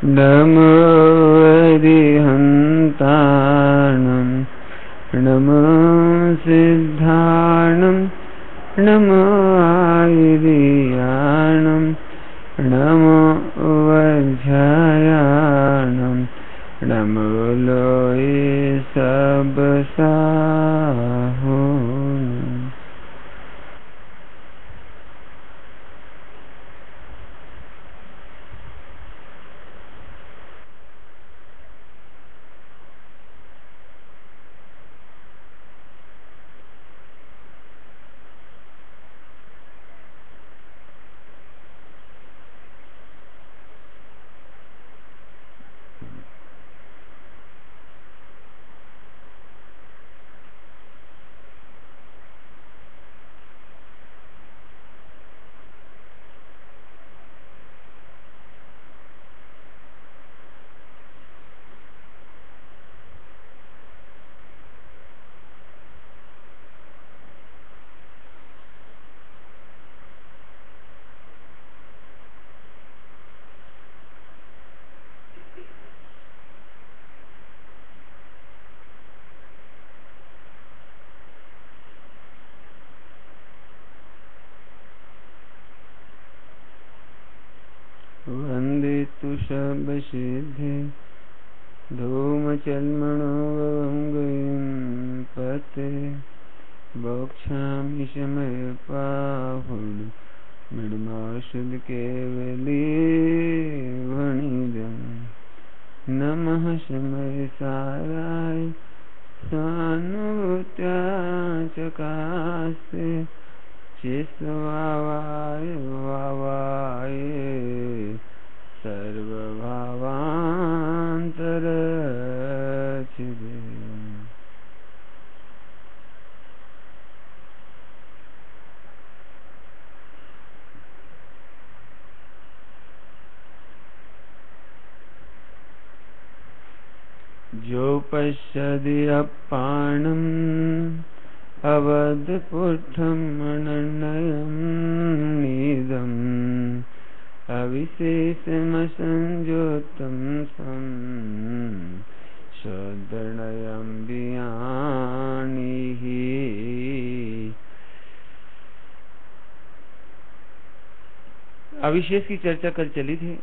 नमो अरिहन्ताणं नमो सिद्धाणं नमो आयुर्याणं नमो वज्रायाणं नमो लोये सब साहुं। वन्दे तु शब्दसिद्धे धूमचर्मणोऽङ्गं पते बोक्षामि शमयपाहुं मृण्मौषधकेवलीवणिदं नमः शमयसाराय सानुभूत्या चकास्ते चित्स्वावाय वावाय सर्वभावान्तरचिदे। जो पश्यति अपाणम् अवधपुष्ठम् अनन्यं निदम् अविशेषमसंयोतं सं शोधनयं बियानिः। अविशेष की चर्चा कल चली थी।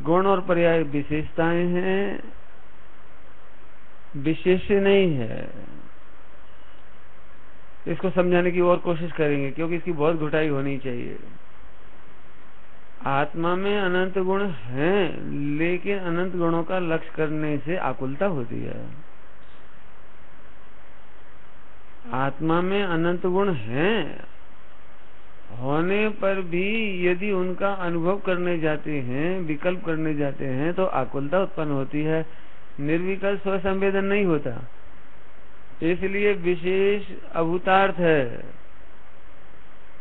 गुण और पर्याय विशेषताएं हैं, विशेष नहीं है। इसको समझाने की और कोशिश करेंगे क्योंकि इसकी बहुत घुटाई होनी चाहिए। आत्मा में अनंत गुण हैं, लेकिन अनंत गुणों का लक्ष्य करने से आकुलता होती है। आत्मा में अनंत गुण हैं, होने पर भी यदि उनका अनुभव करने जाते हैं, विकल्प करने जाते हैं, तो आकुलता उत्पन्न होती है। निर्विकल्प स्व संवेदन नहीं होता, इसलिए विशेष अभूतार्थ है।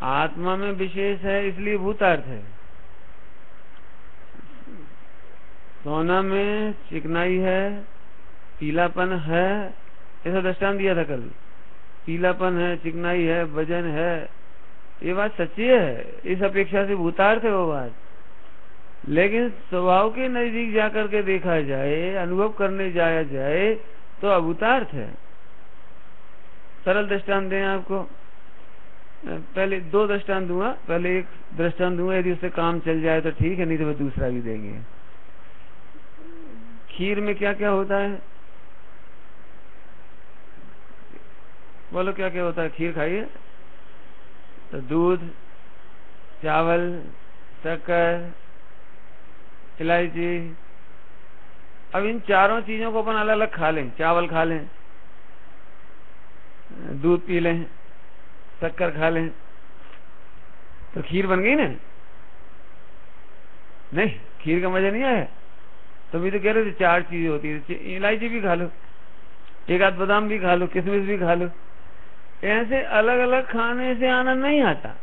आत्मा में विशेष है इसलिए भूतार्थ है। सोना में चिकनाई है, पीलापन है, ऐसा दृष्टांत दिया था कल। पीलापन है, चिकनाई है, वजन है, ये बात सच्ची है। इस अपेक्षा से भूतार्थ है वो बात। लेकिन स्वभाव के नजदीक जाकर के देखा जाए, अनुभव करने जाया जाए, तो अभूतार्थ है। सरल दृष्टांत दें आपको। पहले दो दृष्टांत दूंगा, पहले एक दृष्टांत दूंगा, यदि उससे काम चल जाए तो ठीक है, नहीं तो वह दूसरा भी देंगे। खीर में क्या क्या होता है? बोलो क्या क्या होता है? खीर खाइए तो दूध, चावल, शक्कर, इलायची। अब इन चारों चीजों को अपन अलग अलग खा लें। चावल खा लें, दूध पी लें, शक्कर खा लें, तो खीर बन गई ना? नहीं, खीर का मजा नहीं आया। तो भी तो कह रहे थे चार चीजें होती है। इलायची भी खा लो, एक आध बादाम भी खा लो, किशमिश भी खा लो। ऐसे अलग अलग खाने से आनंद नहीं आता।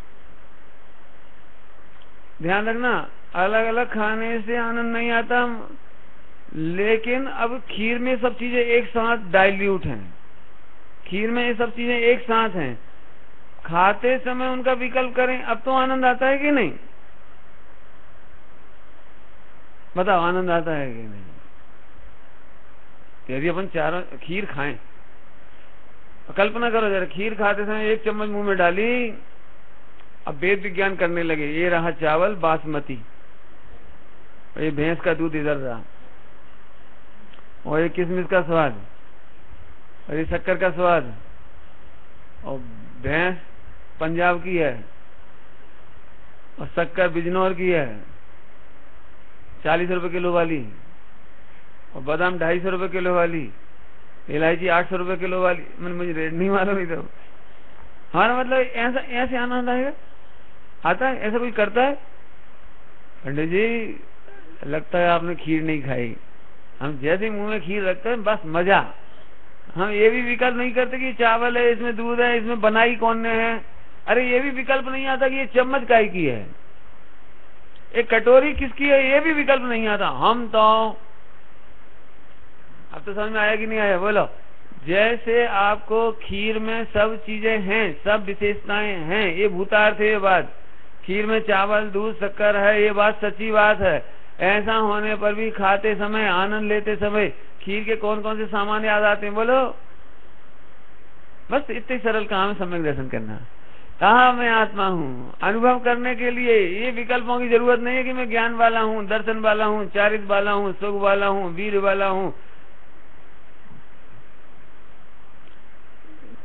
ध्यान रखना, अलग अलग खाने से आनंद नहीं आता। लेकिन अब खीर में सब चीजें एक साथ डाइल्यूट हैं। खीर में ये सब चीजें एक साथ हैं। खाते समय उनका विकल्प करें, अब तो आनंद आता है कि नहीं? बताओ आनंद आता है कि नहीं? यदि अपन चारों खीर खाएं, कल्पना करो जरा, खीर खाते समय एक चम्मच मुंह में डाली, अब वेद विज्ञान करने लगे, ये रहा चावल बासमती, और ये भैंस का दूध इधर रहा, और ये किशमिश का स्वाद, और ये शक्कर का स्वाद, और भैंस पंजाब की है और शक्कर बिजनौर की है 40 रुपए किलो वाली, और बादाम 250 रुपए किलो वाली, इलायची 800 रुपए किलो वाली। मुझे रेट नहीं मालूम नहीं। तो हमारा मतलब ऐसा ऐसे आनंद आएगा, आता है? ऐसा कोई करता है? पंडित जी लगता है आपने खीर नहीं खाई। हम जैसे मुंह में खीर रखते हैं बस मजा। हम ये भी विकल्प नहीं करते कि चावल है, इसमें दूध है, इसमें बनाई कौन ने है। अरे ये भी विकल्प नहीं आता कि ये चम्मच काय की है, एक कटोरी किसकी है, ये भी विकल्प नहीं आता। हम तो अब तो समझ में आया कि नहीं आया? बोलो। जैसे आपको खीर में सब चीजें हैं, सब विशेषताएं हैं, ये भूतार्थ है ये बात। खीर में चावल दूध शक्कर है, ये बात सच्ची बात है। ऐसा होने पर भी खाते समय, आनंद लेते समय खीर के कौन कौन से सामान याद आते हैं? बोलो। बस इतने सरल काम है सम्यक दर्शन करना। कहा मैं आत्मा हूँ, अनुभव करने के लिए ये विकल्पों की जरूरत नहीं है कि मैं ज्ञान वाला हूँ, दर्शन वाला हूँ, चारित्र वाला हूँ, सुख वाला हूँ, वीर वाला हूँ।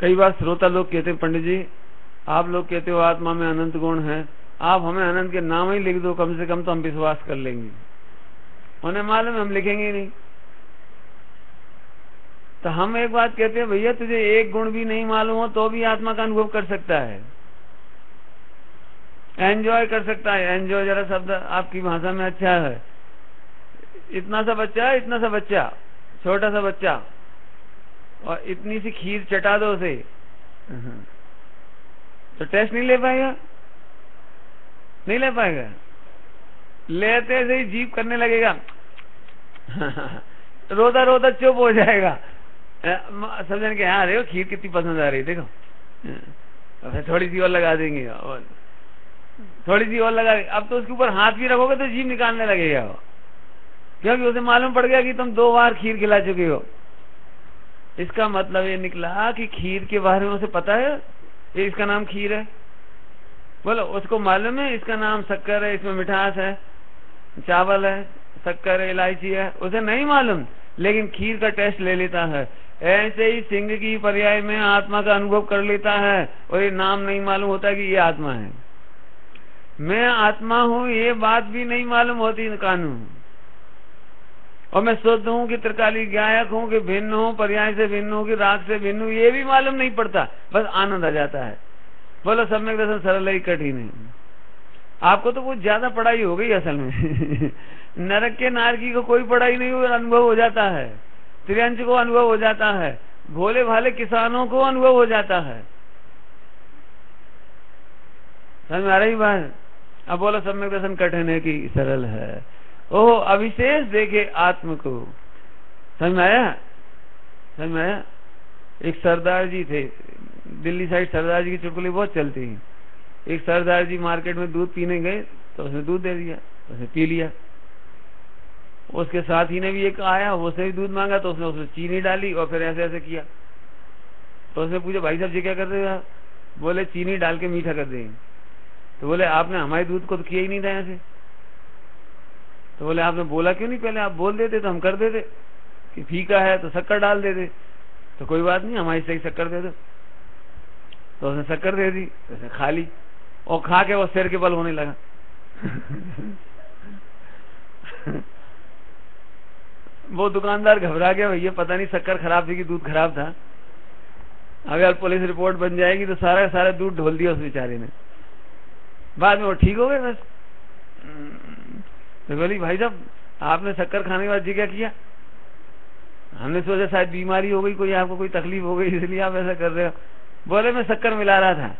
कई बार श्रोता लोग कहते हैं, पंडित जी आप लोग कहते हो आत्मा में अनंत गुण है, आप हमें अनंत के नाम ही लिख दो कम से कम, तो हम विश्वास कर लेंगे। उन्हें मालूम है हम लिखेंगे नहीं। तो हम एक बात कहते हैं, भैया तुझे एक गुण भी नहीं मालूम हो तो भी आत्मा का अनुभव कर सकता है, एंजॉय कर सकता है। एंजॉय जरा शब्द आपकी भाषा में अच्छा है। इतना सा बच्चा है, इतना सा बच्चा, छोटा सा बच्चा, और इतनी सी खीर चटा दो उसे, तो टेस्ट नहीं ले पाएगा, नहीं ले पाएगा। लेते से ही जीभ करने लगेगा, रोता रोता चुप हो जाएगा। समझने के हाँ देखो खीर कितनी पसंद आ रही, देखो फिर थोड़ी सी और लगा देंगे, और थोड़ी सी और लगा। अब तो उसके ऊपर हाथ भी रखोगे तो जीभ निकालने लगेगा, क्योंकि उसे मालूम पड़ गया कि तुम 2 बार खीर खिला चुके हो। इसका मतलब ये निकला कि खीर के बारे में उसे पता है, ये इसका नाम खीर है। बोलो, उसको मालूम है इसका नाम शक्कर है, इसमें मिठास है, चावल है, शक्कर है, इलायची है। उसे नहीं मालूम, लेकिन खीर का टेस्ट ले लेता है। ऐसे ही सिंह की पर्याय में आत्मा का अनुभव कर लेता है, और ये नाम नहीं मालूम होता कि ये आत्मा है। मैं आत्मा हूँ ये बात भी नहीं मालूम होती कानून, और मैं शुद्ध हूँ कि त्रिकाली गायक हूँ कि भिन्न हूँ, पर्याय से भिन्न हूँ कि राग से भिन्न हूँ, ये भी मालूम नहीं पड़ता। बस आनंद आ जाता है। बोलो सम्यक दर्शन सरल है कठिन है? आपको तो कुछ ज्यादा पढ़ाई हो गई असल में। नरक के नारकी को कोई पढ़ाई नहीं हुई, अनुभव हो जाता है। त्रियंच को अनुभव हो जाता है, भोले भाले किसानों को अनुभव हो जाता है। समझ में आ रही बात? अब बोलो सम्यक दर्शन कठिन है कि सरल है? ओह अविशेष देखे आत्म को। समझ में आया? समझ में आया? एक सरदार जी थे, दिल्ली साइड सरदार जी की चुटकुली बहुत चलती है। एक सरदार जी मार्केट में दूध पीने गए तो उसने दूध दे दिया, उसने पी लिया। उसके साथी ने भी एक आया, उसने भी दूध मांगा तो उसने उसमें चीनी डाली और फिर ऐसे ऐसे किया। तो उसने पूछा भाई साहब जी क्या कर रहे हो? बोले चीनी डाल के मीठा कर देंगे। तो बोले आपने हमारे दूध को तो किया ही नहीं था ऐसे। तो बोले आपने बोला क्यों नहीं पहले? आप बोल देते तो हम कर देते कि फीका है तो शक्कर डाल देते। तो कोई बात नहीं, हमारी सही शक्कर दे दो। तो उसने शक्कर दे दी, उसने खा ली, और खा के वो सिर के बल होने लगा। वो दुकानदार घबरा गया, भैया पता नहीं शक्कर खराब थी कि दूध खराब था। अगर पुलिस रिपोर्ट बन जाएगी तो सारा दूध ढोल दिया उस बेचारे ने। बाद में वो ठीक हो गए बस। तो बोली भाई साहब आपने शक्कर खाने के बाद जी क्या किया? हमने सोचा शायद बीमारी हो गई कोई, आपको कोई तकलीफ हो गई इसलिए आप ऐसा कर रहे हो। बोले मैं शक्कर मिला रहा था।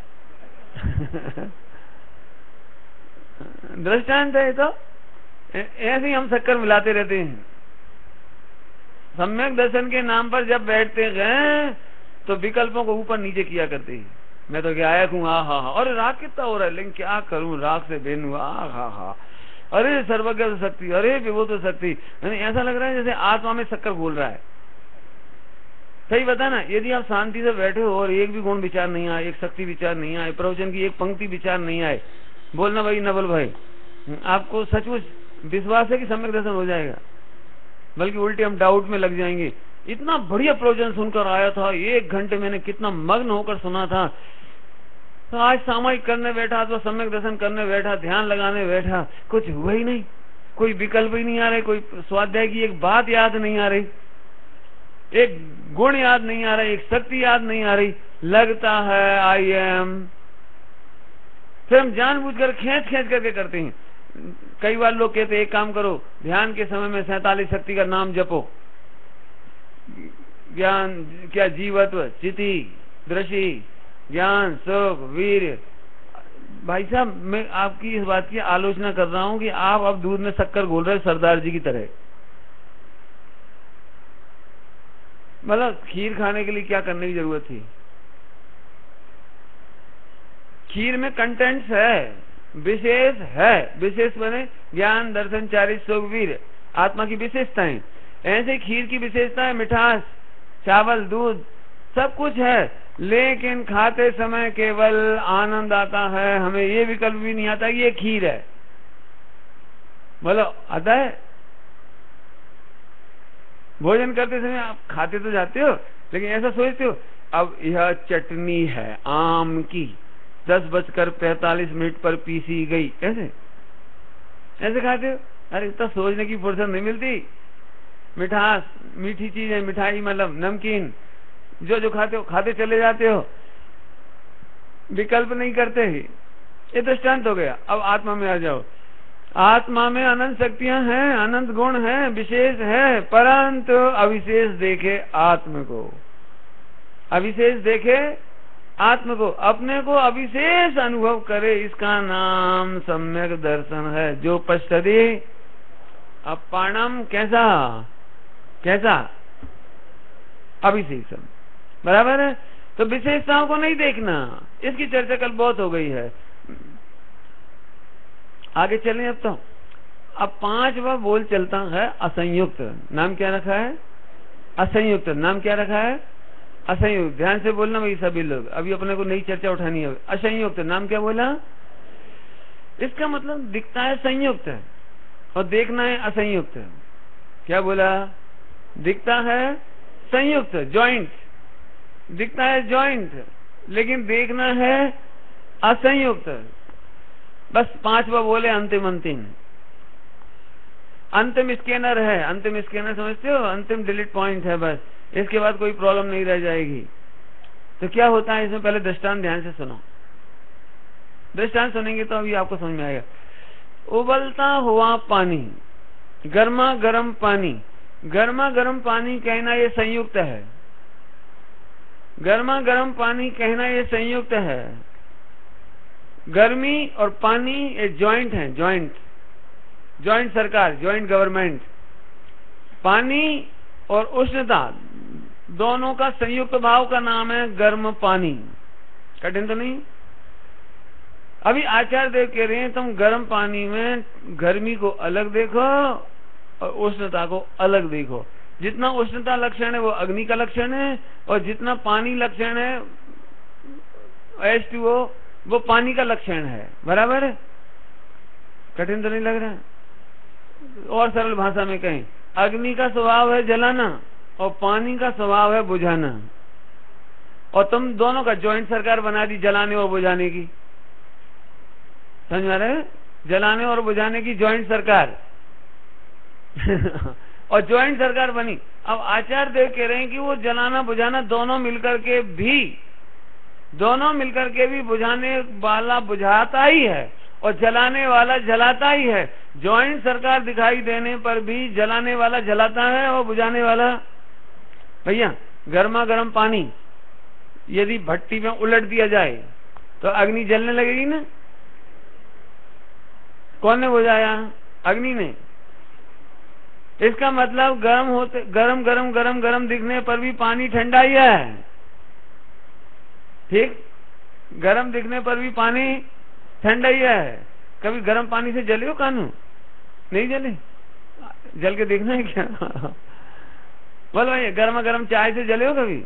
दृष्टांत है तो ऐसे ही हम शक्कर मिलाते रहते हैं। सम्यक दर्शन के नाम पर जब बैठते गए तो विकल्पों को ऊपर नीचे किया करते हैं। मैं तो गायक हूँ, हा हा, और राग कितना हो रहा है, लेकिन क्या करूं, राग से बेन हुआ, हा हा। अरे सर्वज्ञ तो शक्ति, अरे विभो तो शक्ति, यानी ऐसा लग रहा है जैसे आत्मा में शक्कर घोल रहा है। सही बता ना, यदि आप शांति से बैठे हो और एक भी गुण विचार नहीं आए, एक शक्ति विचार नहीं आए, प्रवचन की एक पंक्ति विचार नहीं आए, बोलना भाई नवल भाई, आपको सचमुच विश्वास है कि सम्यक दर्शन हो जाएगा, बल्कि उल्टे हम डाउट में लग जाएंगे। इतना बढ़िया प्रवचन सुनकर आया था, 1 घंटे मैंने कितना मग्न होकर सुना था, तो आज सामायिक करने बैठा तो सम्यक दर्शन करने बैठा, ध्यान लगाने बैठा, कुछ हुआ ही नहीं, कोई विकल्प ही नहीं आ रहे, कोई स्वाध्याय की एक बात याद नहीं आ रही, एक गुण याद नहीं आ रहा, एक शक्ति याद नहीं आ रही, लगता है आई एम। फिर हम जानबूझकर खींच करके करते हैं। कई बार लोग कहते हैं एक काम करो, ध्यान के समय में 47 शक्ति का नाम जपो, ज्ञान क्या जीवत्व, चिति, दृष्टि, ज्ञान, सुख, वीर। भाई साहब मैं आपकी इस बात की आलोचना कर रहा हूं कि आप अब दूध में शक्कर घोल रहे सरदार जी की तरह। मतलब खीर खाने के लिए क्या करने की जरूरत थी? खीर में कंटेंट्स है, विशेष है, विशेष बने ज्ञान, दर्शन, चारित्र, सुख, वीर, आत्मा की विशेषताएं। ऐसे खीर की विशेषता है मिठास, चावल, दूध, सब कुछ है, लेकिन खाते समय केवल आनंद आता है, हमें ये विकल्प भी नहीं आता कि ये खीर है। बोलो आता है? भोजन करते समय आप खाते तो जाते हो, लेकिन ऐसा सोचते हो अब यह चटनी है आम की, 10:45 पर पीसी गई, ऐसे खाते हो? अरे इतना सोचने की फुर्सत नहीं मिलती। मिठास, मीठी चीज है, मिठाई मतलब नमकीन, जो खाते हो खाते चले जाते हो, विकल्प नहीं करते ही। ये दृष्टांत हो गया। अब आत्मा में आ जाओ। आत्मा में अनंत शक्तियां हैं, अनंत गुण हैं, विशेष है, परंतु अविशेष देखे आत्म को, अविशेष देखे आत्म को, अपने को अविशेष अनुभव करे, इसका नाम सम्यक दर्शन है। जो पश्यति अपाणम, कैसा कैसा अविशेषम, बराबर है। तो विशेषताओं को नहीं देखना, इसकी चर्चा कल बहुत हो गई है। आगे चलें अब तो। अब 5वां बोल चलता है असंयुक्त। नाम क्या रखा है? असंयुक्त। नाम क्या रखा है? असंयुक्त। ध्यान से बोलना भाई सभी लोग, अभी अपने को नई चर्चा उठानी है। असंयुक्त नाम क्या बोला? इसका मतलब दिखता है संयुक्त और देखना है असंयुक्त। क्या बोला? दिखता है संयुक्त, जॉइंट, दिखता है जॉइंट, लेकिन देखना है असंयुक्त। बस 5वां बोले अंतिम अंतिम अंतिम स्कैनर है। अंतिम स्कैनर समझते हो? अंतिम डिलीट पॉइंट है, बस इसके बाद कोई प्रॉब्लम नहीं रह जाएगी। तो क्या होता है इसमें? पहले दृष्टांत ध्यान से सुनो। दृष्टांत सुनेंगे तो अभी आपको समझ में आएगा। उबलता हुआ पानी, गर्मा गर्म पानी, गर्मा गर्म पानी कहना ये संयुक्त है। गर्मा गर्म पानी कहना ये संयुक्त है। गर्मी और पानी ये जॉइंट है, जॉइंट, जॉइंट सरकार, जॉइंट गवर्नमेंट। पानी और उष्णता दोनों का संयुक्त भाव का नाम है गर्म पानी। कठिन तो नहीं? अभी आचार्य देव कह रहे हैं तुम गर्म पानी में गर्मी को अलग देखो और उष्णता को अलग देखो। जितना उष्णता लक्षण है वो अग्नि का लक्षण है, और जितना पानी लक्षण है H2O वो पानी का लक्षण है। बराबर है? कठिन तो नहीं लग रहा? और सरल भाषा में कहें, अग्नि का स्वभाव है जलाना और पानी का स्वभाव है बुझाना, और तुम दोनों का जॉइंट सरकार बना दी, जलाने और बुझाने की। समझ में आ रहा है? जलाने और बुझाने की जॉइंट सरकार और जॉइंट सरकार बनी। अब आचार्य देव कह रहे हैं कि वो जलाना बुझाना दोनों मिलकर के भी बुझाने वाला बुझाता ही है और जलाने वाला जलाता ही है। जॉइंट सरकार दिखाई देने पर भी जलाने वाला जलाता है और बुझाने वाला। भैया गर्मा गर्म पानी यदि भट्टी में उलट दिया जाए तो अग्नि जलने लगेगी ना? कौन ने बुझाया? अग्नि ने। इसका मतलब गर्म होते गरम गरम गरम गरम दिखने पर भी पानी ठंडा ही है। ठीक? गरम दिखने पर भी पानी ठंडा ही है। कभी गर्म पानी से जले हो कानू? नहीं जले? जल के देखना है क्या? बोलो भाई, गर्मा गर्म चाय से जले हो कभी?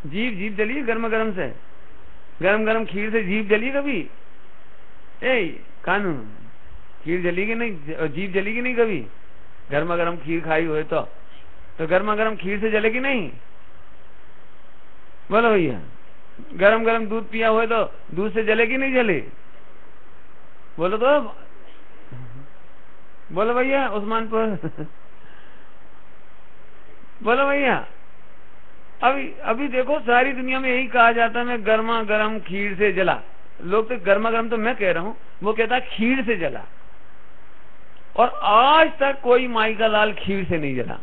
जीभ जली है गर्मा गर्म से? गरम गरम खीर से जीभ जली कभी? कानू, खीर जली कि नहीं? जीभ जली कि नहीं कभी? गर्मा गरम खीर खाई हो तो गर्मा गरम खीर से जले कि नहीं? बोलो भैया, गरम गरम दूध पिया हुए तो दूध से जले कि नहीं जले? बोलो तो, बोलो भैया उस्मानपुर। बोलो भैया, अभी देखो सारी दुनिया में यही कहा जाता है, मैं गर्मा गर्म खीर से जला। लोग तो गर्मा गर्म तो मैं कह रहा हूं, वो कहता है खीर से जला। और आज तक कोई माई का लाल खीर से नहीं जला,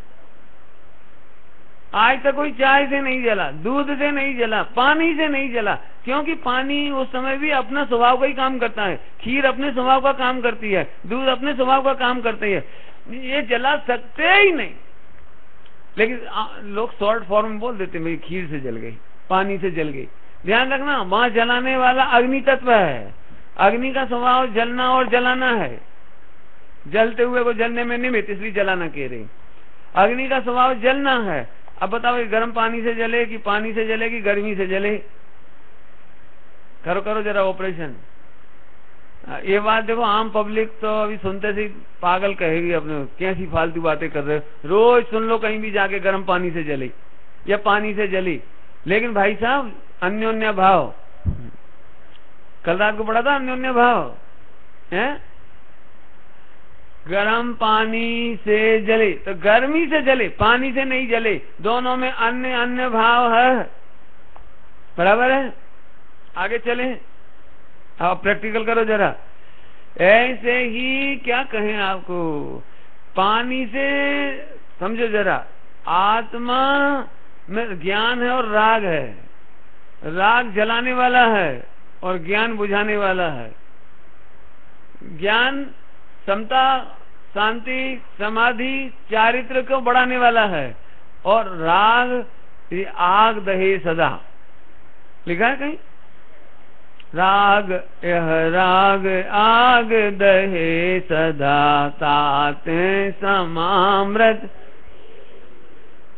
आज तक कोई चाय से नहीं जला, दूध से नहीं जला, पानी से नहीं जला। क्योंकि पानी उस समय भी अपना स्वभाव का ही काम करता है, खीर अपने स्वभाव का काम करती है, दूध अपने स्वभाव का काम करती है, ये जला सकते ही नहीं। लेकिन लोग शॉर्ट फॉर्म में बोल देते भाई खीर से जल गई, पानी से जल गई। ध्यान रखना, वहां जलाने वाला अग्नि तत्व है। अग्नि का स्वभाव जलना और जलाना है, जलते हुए को जलने में निमित्त, इसलिए जलाना कह रही। अग्नि का स्वभाव जलना है। अब बताओ गर्म पानी से जले कि पानी से जले कि गर्मी से जले? करो जरा ऑपरेशन। ये बात देखो, आम पब्लिक तो अभी सुनते से पागल कहेगी अपने, कैसी फालतू बातें कर रहे हो। रोज सुन लो कहीं भी जाके गर्म पानी से जले या पानी से जली। लेकिन भाई साहब, अन्योन्य भाव, कल रात को पढ़ा था अन्योन्य भाव है। गर्म पानी से जले तो गर्मी से जले, पानी से नहीं जले, दोनों में अन्य अन्य भाव है, बराबर है। आगे चले, आप प्रैक्टिकल करो जरा। ऐसे ही क्या कहें आपको, पानी से समझो जरा, आत्मा में ज्ञान है और राग है। राग जलाने वाला है और ज्ञान बुझाने वाला है। ज्ञान समता, शांति, समाधि, चारित्र को बढ़ाने वाला है, और राग आग दहे सदा, लिखा है कहीं? राग यह राग आग दहे सदा, ताते समामृत।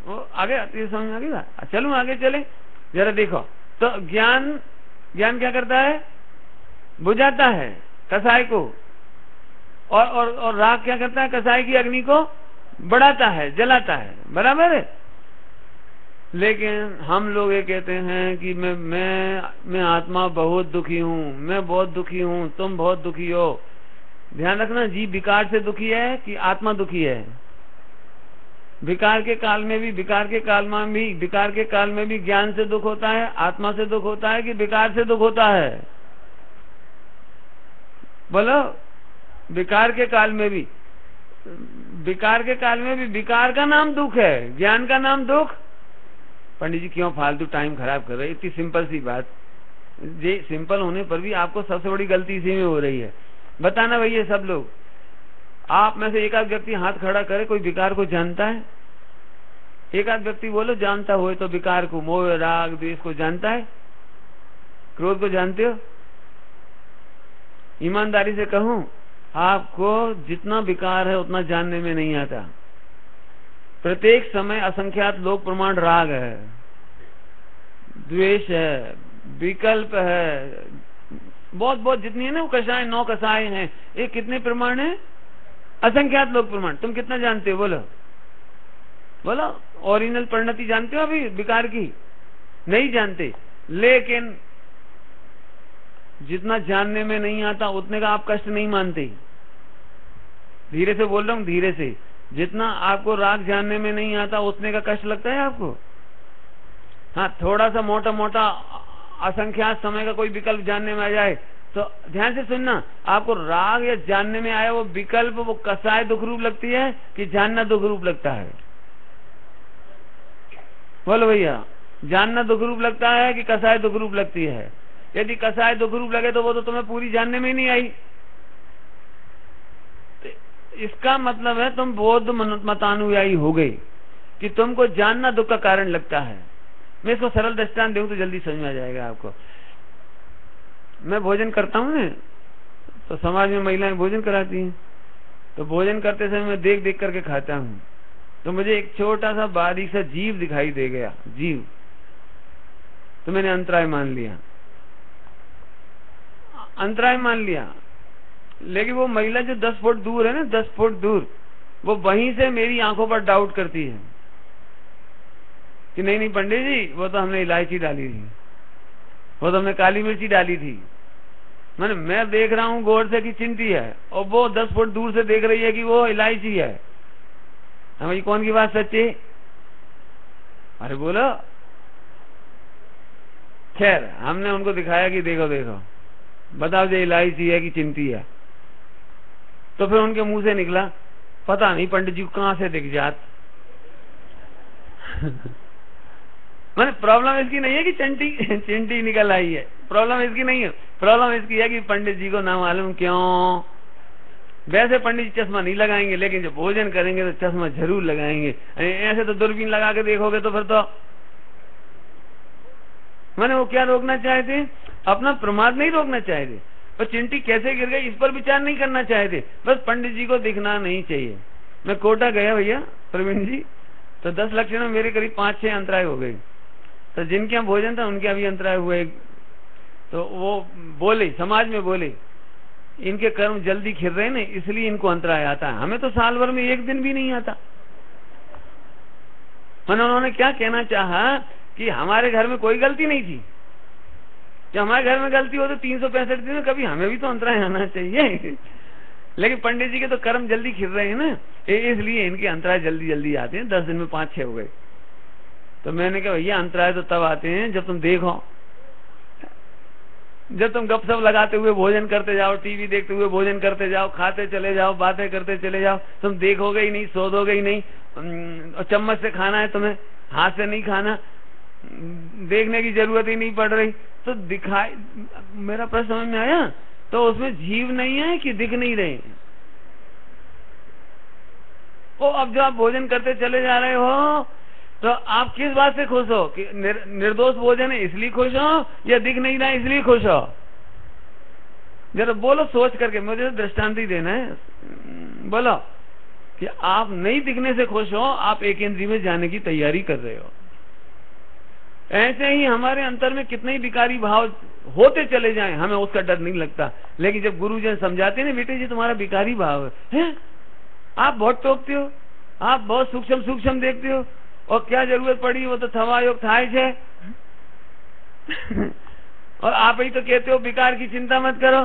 वो आगे आती समझ में आगे। चलूं आगे चले जरा, देखो तो ज्ञान क्या करता है? बुझाता है कसाई को, और राग क्या करता है? कसाई की अग्नि को बढ़ाता है, जलाता है, बराबर है। लेकिन हम लोग ये कहते हैं कि मैं आत्मा बहुत दुखी हूँ, मैं बहुत दुखी हूँ, तुम बहुत दुखी हो। ध्यान रखना, जीव विकार से दुखी है कि आत्मा दुखी है? विकार के काल में भी ज्ञान से दुख होता है, आत्मा से दुख होता है कि विकार से दुख होता है? बोलो। विकार के काल में भी विकार का नाम दुख है, ज्ञान का नाम दुख। पंडित जी क्यों फालतू टाइम खराब कर रहे हैं? इतनी सिंपल सी बात, ये सिंपल होने पर भी आपको सबसे बड़ी गलती इसी में हो रही है। बताना भैया सब लोग, आप में से एक आध व्यक्ति हाथ खड़ा करे, कोई विकार को जानता है? एक आध व्यक्ति बोलो जानता हो तो विकार को, मोह राग द्वेष को जानता है? क्रोध को जानते हो? ईमानदारी से कहूं, आपको जितना विकार है उतना जानने में नहीं आता। प्रत्येक समय असंख्यात लोक प्रमाण राग है, द्वेष है, विकल्प है, बहुत जितनी है ना, कषाय 9 कषाय हैं। ये कितने प्रमाण है? असंख्यात लोक प्रमाण। तुम कितना जानते हो? बोलो। ओरिजिनल परिणति जानते हो अभी विकार की? नहीं जानते। लेकिन जितना जानने में नहीं आता उतने का आप कष्ट नहीं मानते। धीरे से बोल रहा हूँ, धीरे से। जितना आपको राग जानने में नहीं आता उतने का कष्ट लगता है आपको। हाँ, थोड़ा सा मोटा असंख्यात समय का कोई विकल्प जानने में आ जाए तो ध्यान से सुनना, आपको राग या जानने में आया वो विकल्प, वो कसाय दुख रूप लगती है कि जानना दुख रूप लगता है? बोलो भैया, जानना दुख रूप लगता है कि कसाय दुख रूप लगती है? यदि कसाय दुख रूप लगे तो वो तो तुम्हें पूरी जानने में नहीं आई। इसका मतलब है तुम बौद्ध मतानुयायी हो गए कि तुमको जानना दुख का कारण लगता है। मैं इसको सरल दृष्टांत दूं तो जल्दी समझ में आ जाएगा आपको। मैं भोजन करता हूँ ना, तो समाज में महिलाएं भोजन कराती हैं, तो भोजन करते समय मैं देख देख करके खाता हूँ, तो मुझे एक छोटा सा बारीक सा जीव दिखाई दे गया, जीव, तो मैंने अंतराय मान लिया, अंतराय मान लिया। लेकिन वो महिला जो 10 फुट दूर है ना, 10 फुट दूर, वो वहीं से मेरी आंखों पर डाउट करती है कि नहीं नहीं पंडित जी, वो तो हमने इलायची डाली थी, वो तो हमने काली मिर्ची डाली थी। मैं देख रहा हूँ गौर से कि चिंटी है, और वो 10 फुट दूर से देख रही है कि वो इलायची है। भाई कौन की बात सच्ची? अरे बोलो। खैर हमने उनको दिखाया कि देखो देखो, बताओ जो इलायची है कि चिंटी है। तो फिर उनके मुंह से निकला, पता नहीं पंडित जी को कहां से दिख जात। मैंने प्रॉब्लम इसकी नहीं है कि चिंटी निकल आई है, प्रॉब्लम इसकी नहीं है, प्रॉब्लम इसकी है कि पंडित जी को ना मालूम क्यों। वैसे पंडित जी चश्मा नहीं लगाएंगे, लेकिन जब भोजन करेंगे तो चश्मा जरूर लगाएंगे। ऐसे तो दूरबीन लगा के देखोगे तो फिर तो मैंने वो क्या रोकना चाहे थे, अपना प्रमाद नहीं रोकना चाहे थे, और चिंटी कैसे गिर गई इस पर विचार नहीं करना चाहे थे, बस पंडित जी को दिखना नहीं चाहिए। मैं कोटा गया भैया प्रवीण जी, तो 10 लक्षण में मेरे करीब 5-6 अंतराय हो गए। तो जिनके यहाँ भोजन था उनके अभी अंतराय हुए। तो वो बोले, समाज में बोले, इनके कर्म जल्दी खिल रहे ना, इसलिए इनको अंतराय आता है, हमें तो साल भर में एक दिन भी नहीं आता। उन्होंने क्या कहना चाहा कि हमारे घर में कोई गलती नहीं थी, जब हमारे घर में गलती हो तो 365 दिन में कभी हमें भी तो अंतराय आना चाहिए। लेकिन पंडित जी के तो कर्म जल्दी खिल रहे हैं ना, इसलिए इनके अंतराय जल्दी जल्दी आते हैं। 10 दिन में 5-6 हो गए। तो मैंने कहा भैया अंतराय तो तब आते हैं जब तुम देखो, जब तुम गपशप लगाते हुए भोजन करते जाओ, टीवी देखते हुए भोजन करते जाओ, खाते चले जाओ, बातें करते चले जाओ, तुम देखोगे ही नहीं, सोधोगे ही नहीं। और चम्मच से खाना है तुम्हें, हाथ से नहीं खाना, देखने की जरूरत ही नहीं पड़ रही। तो दिखाई, मेरा प्रश्न समझ में आया? तो उसमें जीव नहीं है कि दिख नहीं रहे। ओ अब जो आप भोजन करते चले जा रहे हो, तो आप किस बात से खुश हो कि निर्दोष भोजन है इसलिए खुश हो, या दिख नहीं रहा इसलिए खुश हो? जरा बोलो सोच करके, मुझे दृष्टांत ही देना है। बोलो कि आप नहीं दिखने से खुश हो, आप एक इंद्रिय में जाने की तैयारी कर रहे हो। ऐसे ही हमारे अंतर में कितने ही विकारी भाव होते चले जाएं, हमें उसका डर नहीं लगता। लेकिन जब गुरुजन समझाते हैं ना, बेटे जी तुम्हारा विकारी भाव है, आप बहुत टोकते हो, आप बहुत सूक्ष्म देखते हो, और क्या जरूरत पड़ी, वो तो थवा योग थाय है। और आप ही तो कहते हो विकार की चिंता मत करो।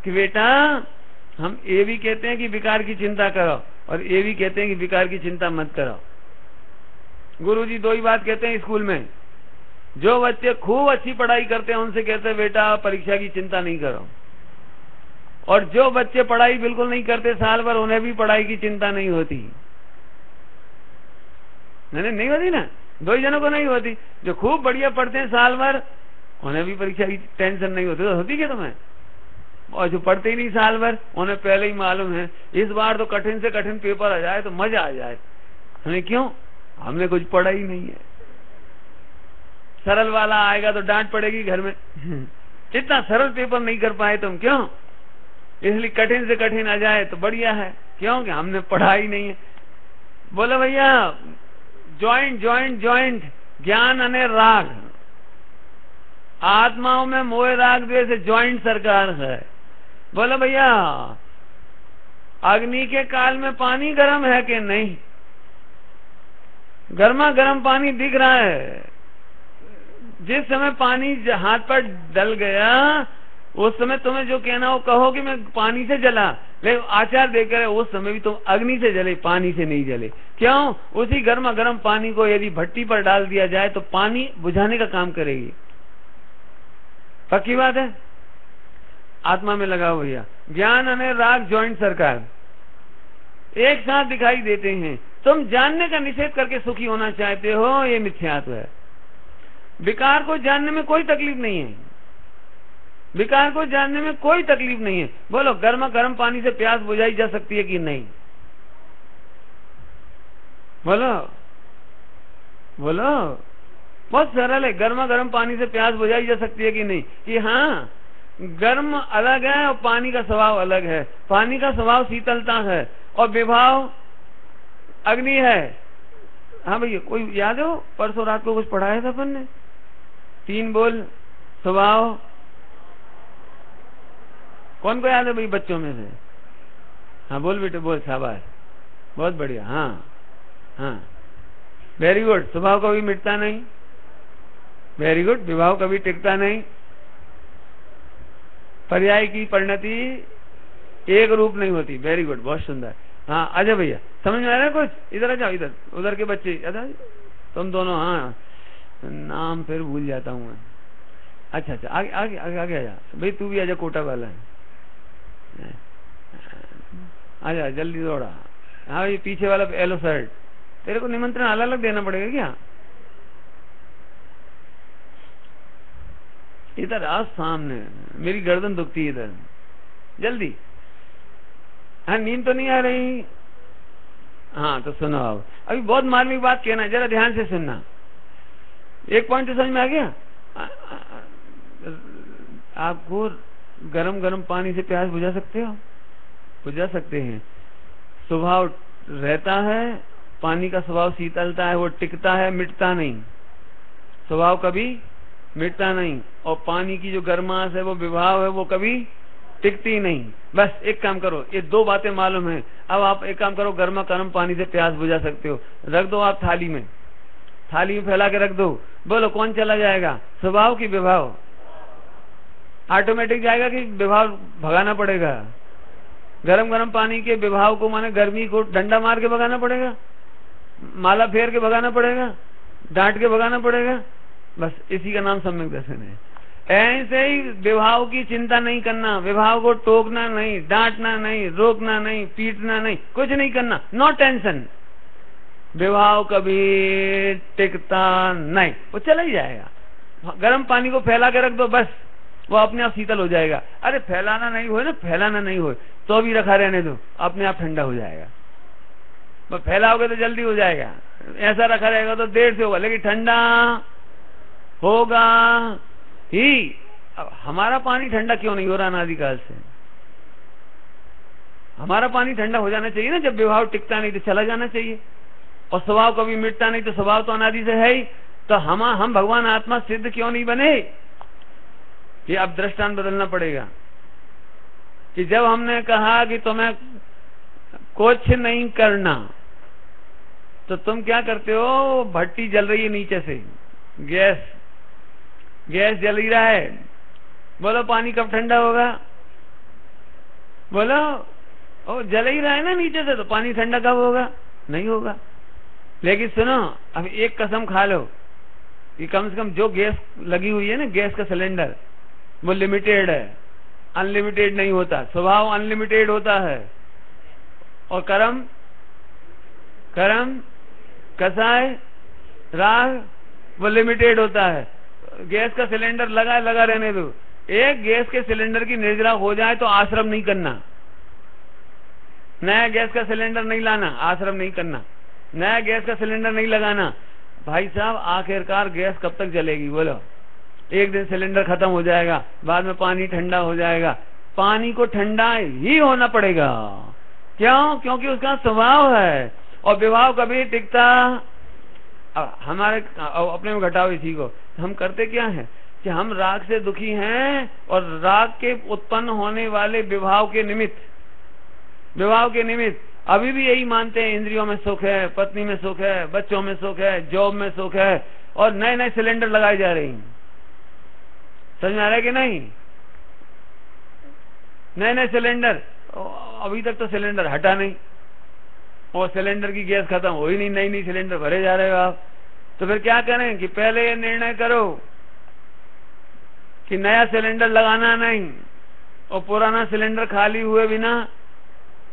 कि बेटा हम ये भी कहते हैं कि विकार की चिंता करो, और ये भी कहते हैं कि विकार की चिंता मत करो। गुरुजी 2 ही बात कहते हैं स्कूल में। जो बच्चे खूब अच्छी पढ़ाई करते हैं उनसे कहते हैं बेटा परीक्षा की चिंता नहीं करो, और जो बच्चे पढ़ाई बिल्कुल नहीं करते साल भर, उन्हें भी पढ़ाई की चिंता नहीं होती। नहीं होती ना, 2 ही जनों को नहीं होती। जो खूब बढ़िया पढ़ते हैं साल भर, उन्हें भी परीक्षा की टेंशन नहीं होती। तो होती क्या तुम्हें? और जो पढ़ते ही नहीं साल भर, उन्हें पहले ही मालूम है इस बार तो कठिन से कठिन पेपर आ जाए तो मजा आ जाए। हमें क्यों? हमने कुछ पढ़ा ही नहीं है। सरल वाला आएगा तो डांट पड़ेगी घर में, इतना सरल पेपर नहीं कर पाए तुम, क्यों? इसलिए कठिन से कठिन आ जाए तो बढ़िया है, क्यों? कि हमने पढ़ा ही नहीं है। बोलो भैया ज्वाइंट ज्ञान अने राग, आत्माओं में मोह राग द्वेष से ज्वाइंट सरकार है। बोलो भैया अग्नि के काल में पानी गर्म है कि नहीं? गर्मा गर्म पानी दिख रहा है। जिस समय पानी हाथ पर डल गया उस समय तुम्हें जो कहना हो कहो कि मैं पानी से जला, लेकिन आचार देकर उस समय भी तुम अग्नि से जले, पानी से नहीं जले। क्यों? उसी गर्मा गर्म पानी को यदि भट्टी पर डाल दिया जाए तो पानी बुझाने का काम करेगी। पक्की बात है। आत्मा में लगाओ भैया, ज्ञान अने राग ज्वाइंट सरकार एक साथ दिखाई देते हैं। तुम जानने का निषेध करके सुखी होना चाहते हो, ये मिथ्यात्व है। विकार को जानने में कोई तकलीफ नहीं है, विकार को जानने में कोई तकलीफ नहीं है। बोलो गर्मा गर्म पानी से प्यास बुझाई जा सकती है कि नहीं? बोलो बोलो, बहुत सरल है। गर्मा गर्म पानी से प्यास बुझाई जा सकती है कि नहीं? कि हाँ, गर्म अलग है और पानी का स्वभाव अलग है। पानी का स्वभाव शीतलता है और विभाव अग्नि है। हाँ भैया, कोई याद हो परसों रात को कुछ पढ़ाया था अपन ने? 3 बोल स्वभाव, कौन को याद है भाई बच्चों में से? हाँ बोल बेटे बोल, शाबाश, बहुत बढ़िया। हाँ हाँ, वेरी गुड। स्वभाव कभी मिटता नहीं, वेरी गुड। विभाव कभी टिकता नहीं, पर्याय की परिणति एक रूप नहीं होती, वेरी गुड, बहुत सुंदर। हाँ अजय भैया समझ में आ रहा है कुछ? इधर आ जाओ, इधर उधर के बच्चे इधर, तुम दोनों। हाँ नाम फिर भूल जाता हूँ मैं। अच्छा अच्छा, आगे आगे आगे आगे आ जा भाई, तू भी आजा, कोटा वाला है, आजा जल्दी दौड़ा। हाँ ये पीछे वाला येलो शर्ट, तेरे को निमंत्रण अलग अलग देना पड़ेगा क्या? इधर आ सामने, मेरी गर्दन दुखती है इधर, जल्दी। हाँ नींद तो नहीं आ रही? हाँ तो सुनो, अब अभी बहुत मार्मिक बात कहना है, जरा ध्यान से सुनना। एक पॉइंट तो समझ में आ गया? आपको गरम गरम पानी से प्यास बुझा सकते हो? बुझा सकते हैं। स्वभाव रहता है, पानी का स्वभाव शीतलता है, वो टिकता है, मिटता नहीं। स्वभाव कभी मिटता नहीं, और पानी की जो गर्माश है वो विभाव है, वो कभी टिकती नहीं। बस एक काम करो, ये 2 बातें मालूम है। अब आप एक काम करो, गर्मा गर्म पानी से प्यास बुझा सकते हो। रख दो आप थाली में, थाली में फैला के रख दो। बोलो कौन चला जाएगा, स्वभाव की विभाव? ऑटोमेटिक जाएगा कि विभाव भगाना पड़ेगा? गरम गरम पानी के विभाव को, माने गर्मी को डंडा मार के भगाना पड़ेगा, माला फेर के भगाना पड़ेगा, डांट के भगाना पड़ेगा। बस इसी का नाम सम्यक दर्शन है। ऐसे ही विभाव की चिंता नहीं करना, विभाव को टोकना नहीं, डांटना नहीं, रोकना नहीं, पीटना नहीं, कुछ नहीं करना, नो टेंशन। विभाव कभी टिकता नहीं, वो चला ही जाएगा। गर्म पानी को फैला के रख दो, बस वो अपने आप शीतल हो जाएगा। अरे फैलाना नहीं हो ना, फैलाना नहीं हो तो भी रखा रहने दो, अपने आप ठंडा हो जाएगा। बस फैलाओगे तो जल्दी हो जाएगा, ऐसा रखा रहेगा तो देर से होगा, लेकिन ठंडा होगा ही। अब हमारा पानी ठंडा क्यों नहीं हो रहा अनादिकाल से? हमारा पानी ठंडा हो जाना चाहिए ना, जब विभाव टिकता नहीं तो चला जाना चाहिए। और स्वभाव कभी मिटता नहीं, तो स्वभाव तो अनादि से है ही, तो हम भगवान आत्मा सिद्ध क्यों नहीं बने? ये अब दृष्टांत बदलना पड़ेगा कि जब हमने कहा कि तुम्हें कुछ नहीं करना, तो तुम क्या करते हो? भट्टी जल रही है नीचे से, गैस जल ही रहा है, बोलो पानी कब ठंडा होगा? बोलो, ओ जल ही रहा है ना नीचे से, तो पानी ठंडा कब होगा? नहीं होगा। लेकिन सुनो, अब एक कसम खा लो कि कम से कम जो गैस लगी हुई है ना, गैस का सिलेंडर, वो लिमिटेड है, अनलिमिटेड नहीं होता। स्वभाव अनलिमिटेड होता है, और कर्म कसाय राग वो लिमिटेड होता है। गैस का सिलेंडर लगा रहने दो। एक गैस के सिलेंडर की निर्जरा हो जाए तो आश्रम नहीं करना, नया गैस का सिलेंडर नहीं लाना, आश्रम नहीं करना, नया गैस का सिलेंडर नहीं लगाना। भाई साहब आखिरकार गैस कब तक जलेगी? बोलो, एक दिन सिलेंडर खत्म हो जाएगा, बाद में पानी ठंडा हो जाएगा। पानी को ठंडा ही होना पड़ेगा। क्यों? क्योंकि उसका स्वभाव है, और विभाव कभी टिकता। अब हमारे अपने में घटाओ इसी को, हम करते क्या है कि हम राग से दुखी हैं, और राग के उत्पन्न होने वाले विभाव के निमित्त अभी भी यही मानते हैं, इंद्रियों में सुख है, पत्नी में सुख है, बच्चों में सुख है, जॉब में सुख है, और नए नए सिलेंडर लगाए जा रहे हैं। समझ में आ रहा है कि नहीं? नए नए सिलेंडर, अभी तक तो सिलेंडर हटा नहीं, और सिलेंडर की गैस खत्म हो ही नहीं, नई सिलेंडर भरे जा रहे हो आप। तो फिर क्या करें कि पहले ये निर्णय करो कि नया सिलेंडर लगाना नहीं, और पुराना सिलेंडर खाली हुए बिना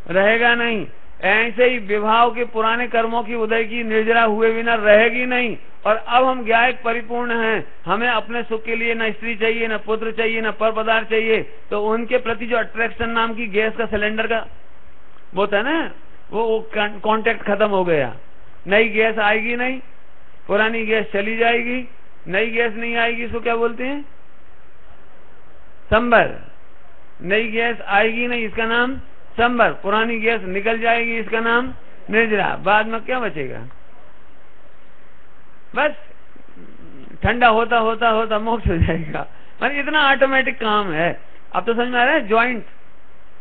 रहेगा नहीं। ऐसे ही विभाव के पुराने कर्मों की उदय की निर्जरा हुए बिना रहेगी नहीं। और अब हम ज्ञायक परिपूर्ण हैं, हमें अपने सुख के लिए न स्त्री चाहिए, न पुत्र चाहिए, न पर पदार्थ चाहिए, तो उनके प्रति जो अट्रैक्शन नाम की गैस का सिलेंडर का वो था ना, वो कांटेक्ट खत्म हो गया। नई गैस आएगी नहीं, पुरानी गैस चली जाएगी। नई गैस नहीं आएगी, इसको क्या बोलते हैं? संबर। नई गैस आएगी नहीं, इसका नाम संबर, पुरानी गैस निकल जाएगी, इसका नाम निर्जरा। बाद में क्या बचेगा? बस ठंडा होता होता होता मोक्ष हो जाएगा। मतलब इतना ऑटोमेटिक काम है। अब तो समझ में आ रहा है?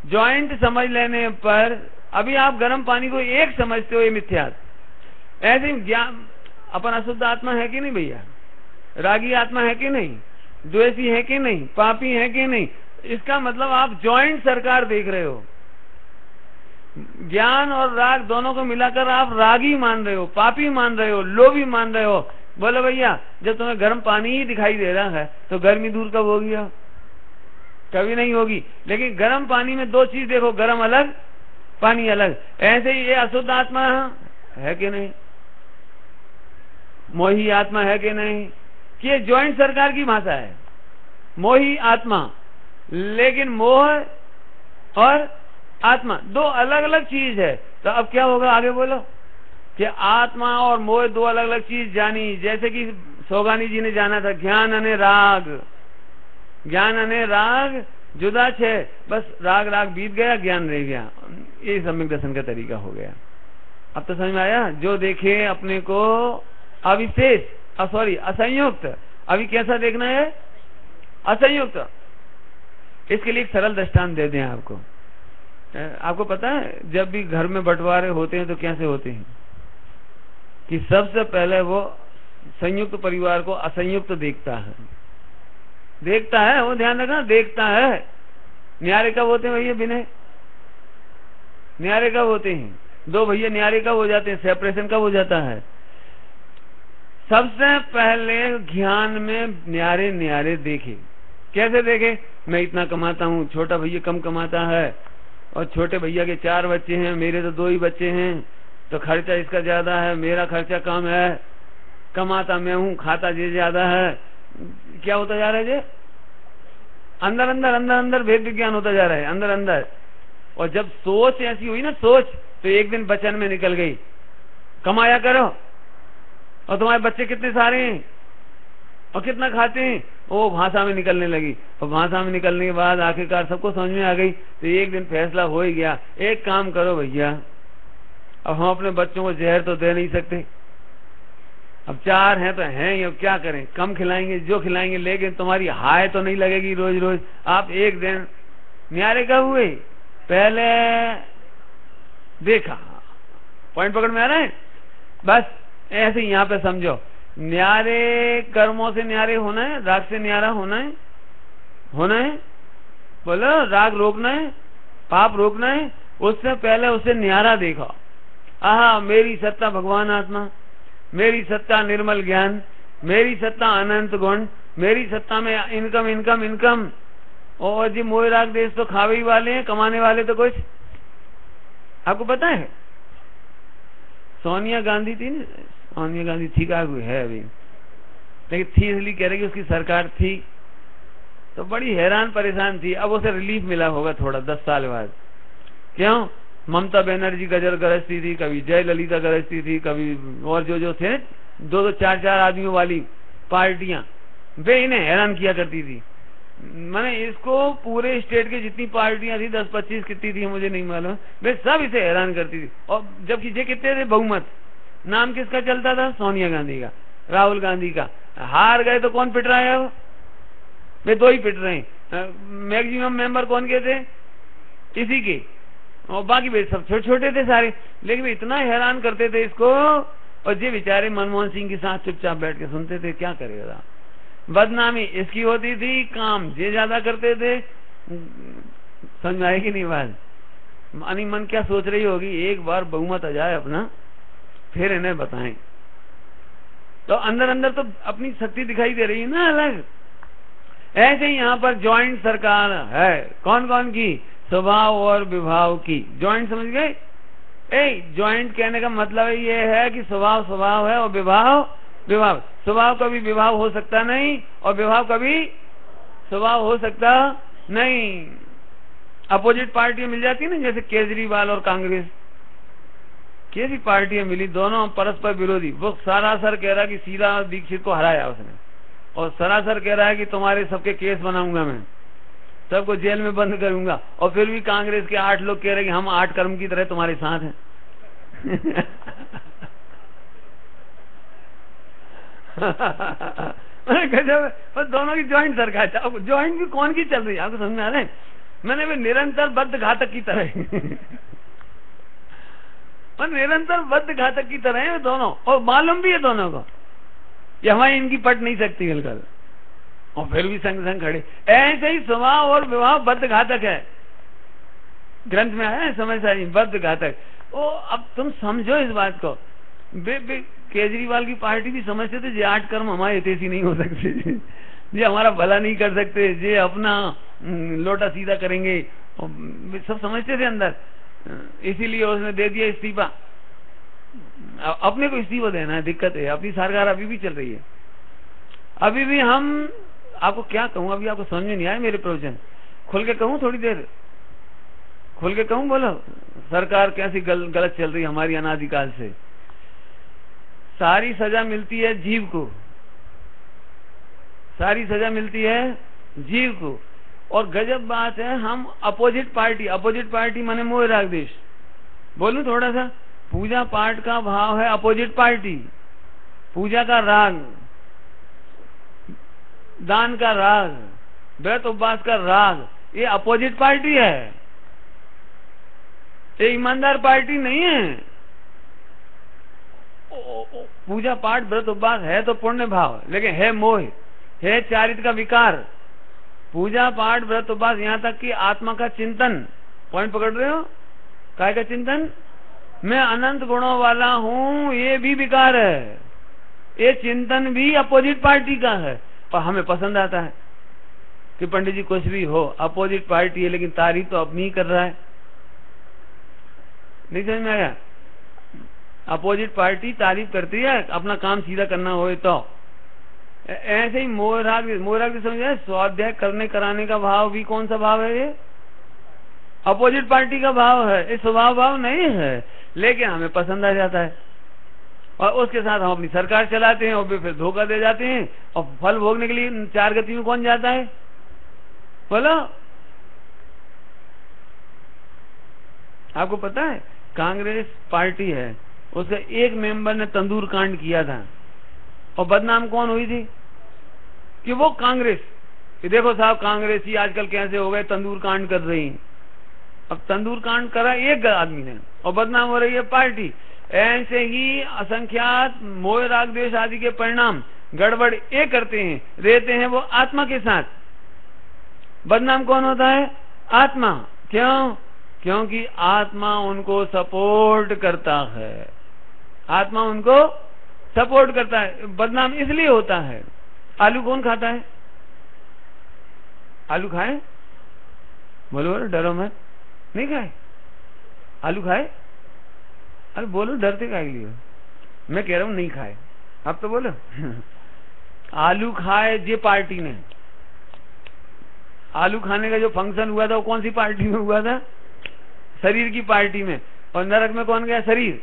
जॉइंट समझ लेने पर अभी आप गर्म पानी को एक समझते हो, ये मिथ्या। ऐसे ज्ञान अपन अशुद्ध आत्मा है कि नहीं भैया? रागी आत्मा है कि नहीं? द्वेषी है कि नहीं? पापी है कि नहीं? इसका मतलब आप जॉइंट सरकार देख रहे हो। ज्ञान और राग दोनों को मिलाकर आप रागी मान रहे हो, पापी मान रहे हो, लोभी मान रहे हो। बोलो भैया, जब तुम्हें गर्म पानी ही दिखाई दे रहा है तो गर्मी दूर कब होगी? कभी नहीं होगी। लेकिन गर्म पानी में दो चीज देखो, गर्म अलग, पानी अलग। ऐसे ही ये अशुद्ध आत्मा है कि नहीं? मोही आत्मा है कि नहीं? कि ये ज्वाइंट सरकार की भाषा है, मोही आत्मा। लेकिन मोह और आत्मा दो अलग अलग चीज है। तो अब क्या होगा? आगे बोलो। कि आत्मा और मोह दो अलग अलग चीज जानी। जैसे कि सोगानी जी ने जाना था, ज्ञान अने राग। ज्ञान अने राग जुदा छे, बस राग राग बीत गया, ज्ञान रह गया। ये सम्यक दर्शन का तरीका हो गया। अब तो समझ में आया? जो देखे अपने को अविशेष, सॉरी असंयुक्त। अभी कैसा देखना है? असंयुक्त। इसके लिए एक सरल दृष्टांत दे दें आपको। आपको पता है जब भी घर में बंटवारे होते हैं तो कैसे होते हैं? कि सबसे पहले वो संयुक्त परिवार को असंयुक्त देखता है। देखता है, वो ध्यान रखना, देखता है। न्यारे कब होते हैं भैया? बिना न्यारे कब होते हैं? दो भैया न्यारे कब हो जाते हैं? सेपरेशन कब हो जाता है? सबसे पहले ज्ञान में न्यारे न्यारे देखे। कैसे देखे? मैं इतना कमाता हूँ, छोटा भैया कम कमाता है, और छोटे भैया के 4 बच्चे हैं, मेरे तो 2 ही बच्चे हैं, तो खर्चा इसका ज्यादा है, मेरा खर्चा कम है, कमाता मैं हूँ, खाता ये ज्यादा है। क्या होता जा रहा है जे? अंदर अंदर अंदर अंदर भेद विज्ञान होता जा रहा है, अंदर अंदर। और जब सोच ऐसी हुई ना, सोच, तो एक दिन वचन में निकल गई, कमाया करो। और तुम्हारे बच्चे कितने सारे हैं और कितना खाते हैं, वो भाषा में निकलने लगी। और भाषा में निकलने के बाद आखिरकार सबको समझ में आ गई। तो एक दिन फैसला हो ही गया, एक काम करो भैया, अब हम अपने बच्चों को जहर तो दे नहीं सकते, अब 4 हैं तो हैं, अब क्या करें, कम खिलाएंगे जो खिलाएंगे, लेकिन तुम्हारी हाय तो नहीं लगेगी रोज रोज। आप एक दिन न्यारे कब हुए? पहले देखा। पॉइंट पकड़ में आ रहा है? बस ऐसे ही यहाँ पे समझो, न्यारे कर्मों से न्यारे होना है, राग से न्यारा होना है, होना है। बोलो, राग रोकना है, पाप रोकना है। उससे पहले उसे न्यारा देखा। आहा, मेरी सत्ता भगवान आत्मा, मेरी सत्ता निर्मल ज्ञान, मेरी सत्ता अनंत गुण, मेरी सत्ता में इनकम इनकम इनकम। और जी मोह राग देश तो खावे ही वाले हैं, कमाने वाले तो कुछ। आपको पता है सोनिया गांधी थी ना, सोनिया गांधी थी का है अभी, लेकिन थी इसलिए कह रहे कि उसकी सरकार थी तो बड़ी हैरान परेशान थी। अब उसे रिलीफ मिला होगा थोड़ा 10 साल बाद। क्यों? ममता बनर्जी गजल गरजती थी, कभी जय ललिता गरजती थी, कभी और जो थे 2-2 4-4 आदमियों वाली पार्टियां, वे इन्हें हैरान किया करती थी। मैंने इसको पूरे स्टेट की जितनी पार्टियां थी, 10-25 कितनी थी मुझे नहीं मालूम, वे सब इसे हैरान करती थी। और जबकि ये कितने थे बहुमत, नाम किसका चलता था? सोनिया गांधी का, राहुल गांधी का। हार गए तो कौन पिट रहा है? अब वे 2 ही पिट रहे हैं। मैक्सिमम मेंबर कौन के थे? इसी के, और बाकी वे सब छोटे छोटे थे सारे। लेकिन वे इतना हैरान करते थे इसको, और ये बेचारे मनमोहन सिंह के साथ चुपचाप बैठ के सुनते थे। क्या करेगा? बदनामी इसकी होती थी, काम ये ज्यादा करते थे। समझ में आएगी नहीं बात? मानी मन क्या सोच रही होगी, एक बार बहुमत आ जाए अपना, फिर इन्हें बताएं। तो अंदर अंदर तो अपनी शक्ति दिखाई दे रही है ना अलग। ऐसे ही यहाँ पर ज्वाइंट सरकार है। कौन कौन की? स्वभाव और विभाव की। ज्वाइंट समझ गए? ज्वाइंट कहने का मतलब ये है कि स्वभाव स्वभाव है और विभाव विभाव। स्वभाव कभी विभाव हो सकता नहीं और विभाव कभी स्वभाव हो सकता नहीं। अपोजिट पार्टियां मिल जाती है ना, जैसे केजरीवाल और कांग्रेस, कैसी पार्टियां मिली, दोनों परस्पर विरोधी। वो सरासर कह रहा है कि शीला दीक्षित को हराया उसने, और सरासर कह रहा है कि तुम्हारे सबके केस बनाऊंगा मैं। सबको जेल में बंद करूंगा। और फिर भी कांग्रेस के 8 लोग कह रहे कि हम 8 कर्म की तरह तुम्हारे साथ हैं। गजब। पर दोनों की ज्वाइंट सरकार, ज्वाइंट भी कौन की चल रही है आपको समझ में आ रहा है? मैंने भी निरंतर बद्ध घातक की तरह और निरंतर बद्ध घातक की तरह है दोनों, और मालूम भी है दोनों को कि हमारी इनकी पट नहीं सकती बिल्कुल, और फिर भी संग संग खड़े। ऐसे ही स्वभाव और विवाह बद्ध घातक है, ग्रंथ में आया है समय सारी बद्ध घातक। ओ अब तुम समझो इस बात को। केजरीवाल की पार्टी भी समझते थे ये 8 कर्म हमारे हितैषी नहीं हो सकते, ये हमारा भला नहीं कर सकते, ये अपना लोटा सीधा करेंगे, सब समझते थे अंदर। इसीलिए उसने दे दिया इस्तीफा। अपने को इस्तीफा देना है, दिक्कत है। अपनी सरकार अभी भी चल रही है। अभी भी हम, आपको क्या कहूं, अभी आपको समझ में नहीं आया मेरे प्रवचन, खुल के कहूं, थोड़ी देर खुल के कहूं, बोलो सरकार कैसी गलत चल रही है हमारी अनादिकाल से। सारी सजा मिलती है जीव को, सारी सजा मिलती है जीव को। और गजब बात है, हम अपोजिट पार्टी माने मोह राग देश। बोलूं थोड़ा सा, पूजा पाठ का भाव है अपोजिट पार्टी, पूजा का राग, दान का राग, व्रत उपवास का राग, ये अपोजिट पार्टी है, ये ईमानदार पार्टी नहीं है। पूजा पाठ व्रत उपवास है तो पुण्य भाव, लेकिन है मोह, है चारित्र का विकार। पूजा पाठ व्रत उपवास यहाँ तक कि आत्मा का चिंतन, पॉइंट पकड़ रहे हो, काय का चिंतन, मैं अनंत गुणों वाला हूँ, ये भी विकार है, ये चिंतन भी अपोजिट पार्टी का है। और हमें पसंद आता है कि पंडित जी कुछ भी हो, अपोजिट पार्टी है, लेकिन तारीफ तो अपनी ही कर रहा है। नहीं समझ में आया? अपोजिट पार्टी तारीफ करती है, अपना काम सीधा करना हो तो। ऐसे ही मोह राग समझ आए, स्वाध्याय करने कराने का भाव भी कौन सा भाव है? ये अपोजिट पार्टी का भाव है, ये स्वभाव भाव नहीं है, लेकिन हमें पसंद आ जाता है। और उसके साथ हम अपनी सरकार चलाते हैं और फिर धोखा दे जाते हैं। और फल भोगने के लिए 4 गति में कौन जाता है बोलो? आपको पता है कांग्रेस पार्टी है, उसका एक मेंबर ने तंदूर कांड किया था, और बदनाम कौन हुई थी? कि वो कांग्रेस, कि देखो साहब कांग्रेसी आजकल कैसे हो गए, तंदूर कांड कर रही है। अब तंदूर कांड करा एक आदमी ने, और बदनाम हो रही है पार्टी। ऐसे ही असंख्यात मोह राग द्वेष आदि के परिणाम गड़बड़ एक करते हैं, रहते हैं वो आत्मा के साथ। बदनाम कौन होता है? आत्मा। क्यों? क्योंकि आत्मा उनको सपोर्ट करता है, आत्मा उनको सपोर्ट करता है। बदनाम इसलिए होता है। आलू कौन खाता है? आलू खाए? बोलो बोलो, डरो मत, नहीं खाए? आलू खाए? अरे बोलो, डरते काहे लिए? मैं कह रहा हूं नहीं खाए, अब तो बोलो। आलू खाए जे पार्टी ने। आलू खाने का जो फंक्शन हुआ था वो कौन सी पार्टी में हुआ था? शरीर की पार्टी में। और नरक में कौन गया? शरीर।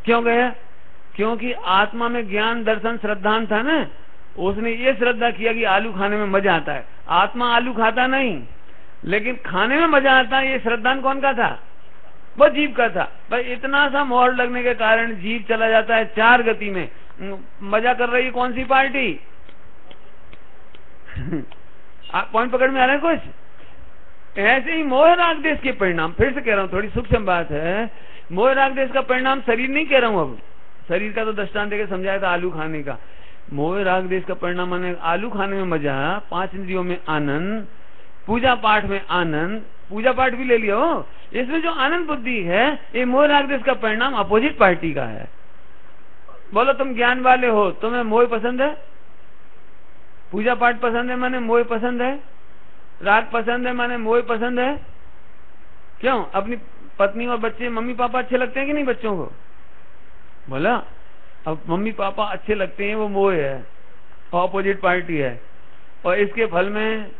क्यों गया? क्योंकि आत्मा में ज्ञान दर्शन श्रद्धान था ना, उसने ये श्रद्धा किया कि आलू खाने में मजा आता है। आत्मा आलू खाता नहीं, लेकिन खाने में मजा आता है, ये श्रद्धान कौन का था? वो जीव का था। भाई इतना सा मोहर लगने के कारण जीव चला जाता है 4 गति में। मजा कर रही है कौन सी पार्टी? पॉइंट पकड़ में आ रहा है कुछ? ऐसे ही मोह राग देश के परिणाम, फिर से कह रहा हूं, थोड़ी सूक्ष्म बात है। मोह राग देश का परिणाम शरीर नहीं कह रहा हूं, अब शरीर का तो दृष्टांत देकर समझाया था आलू खाने का। मोह राग देश का परिणाम माने आलू खाने में मजा, 5 इंद्रियों में आनंद, पूजा पाठ में आनंद, पूजा पाठ भी ले लिया हो, इसमें जो आनंद बुद्धि है, ये मोह राग देश का परिणाम अपोजिट पार्टी का है। बोलो तुम ज्ञान वाले हो, तुम्हें मोह पसंद है? पूजा पाठ पसंद है माने मोह पसंद है? राग पसंद है माने मोह पसंद है? क्यों? अपनी पत्नी और बच्चे, मम्मी पापा अच्छे लगते हैं कि नहीं बच्चों को? बोला, अब मम्मी पापा अच्छे लगते हैं, वो मोह है, ऑपोजिट पार्टी है। और इसके फल में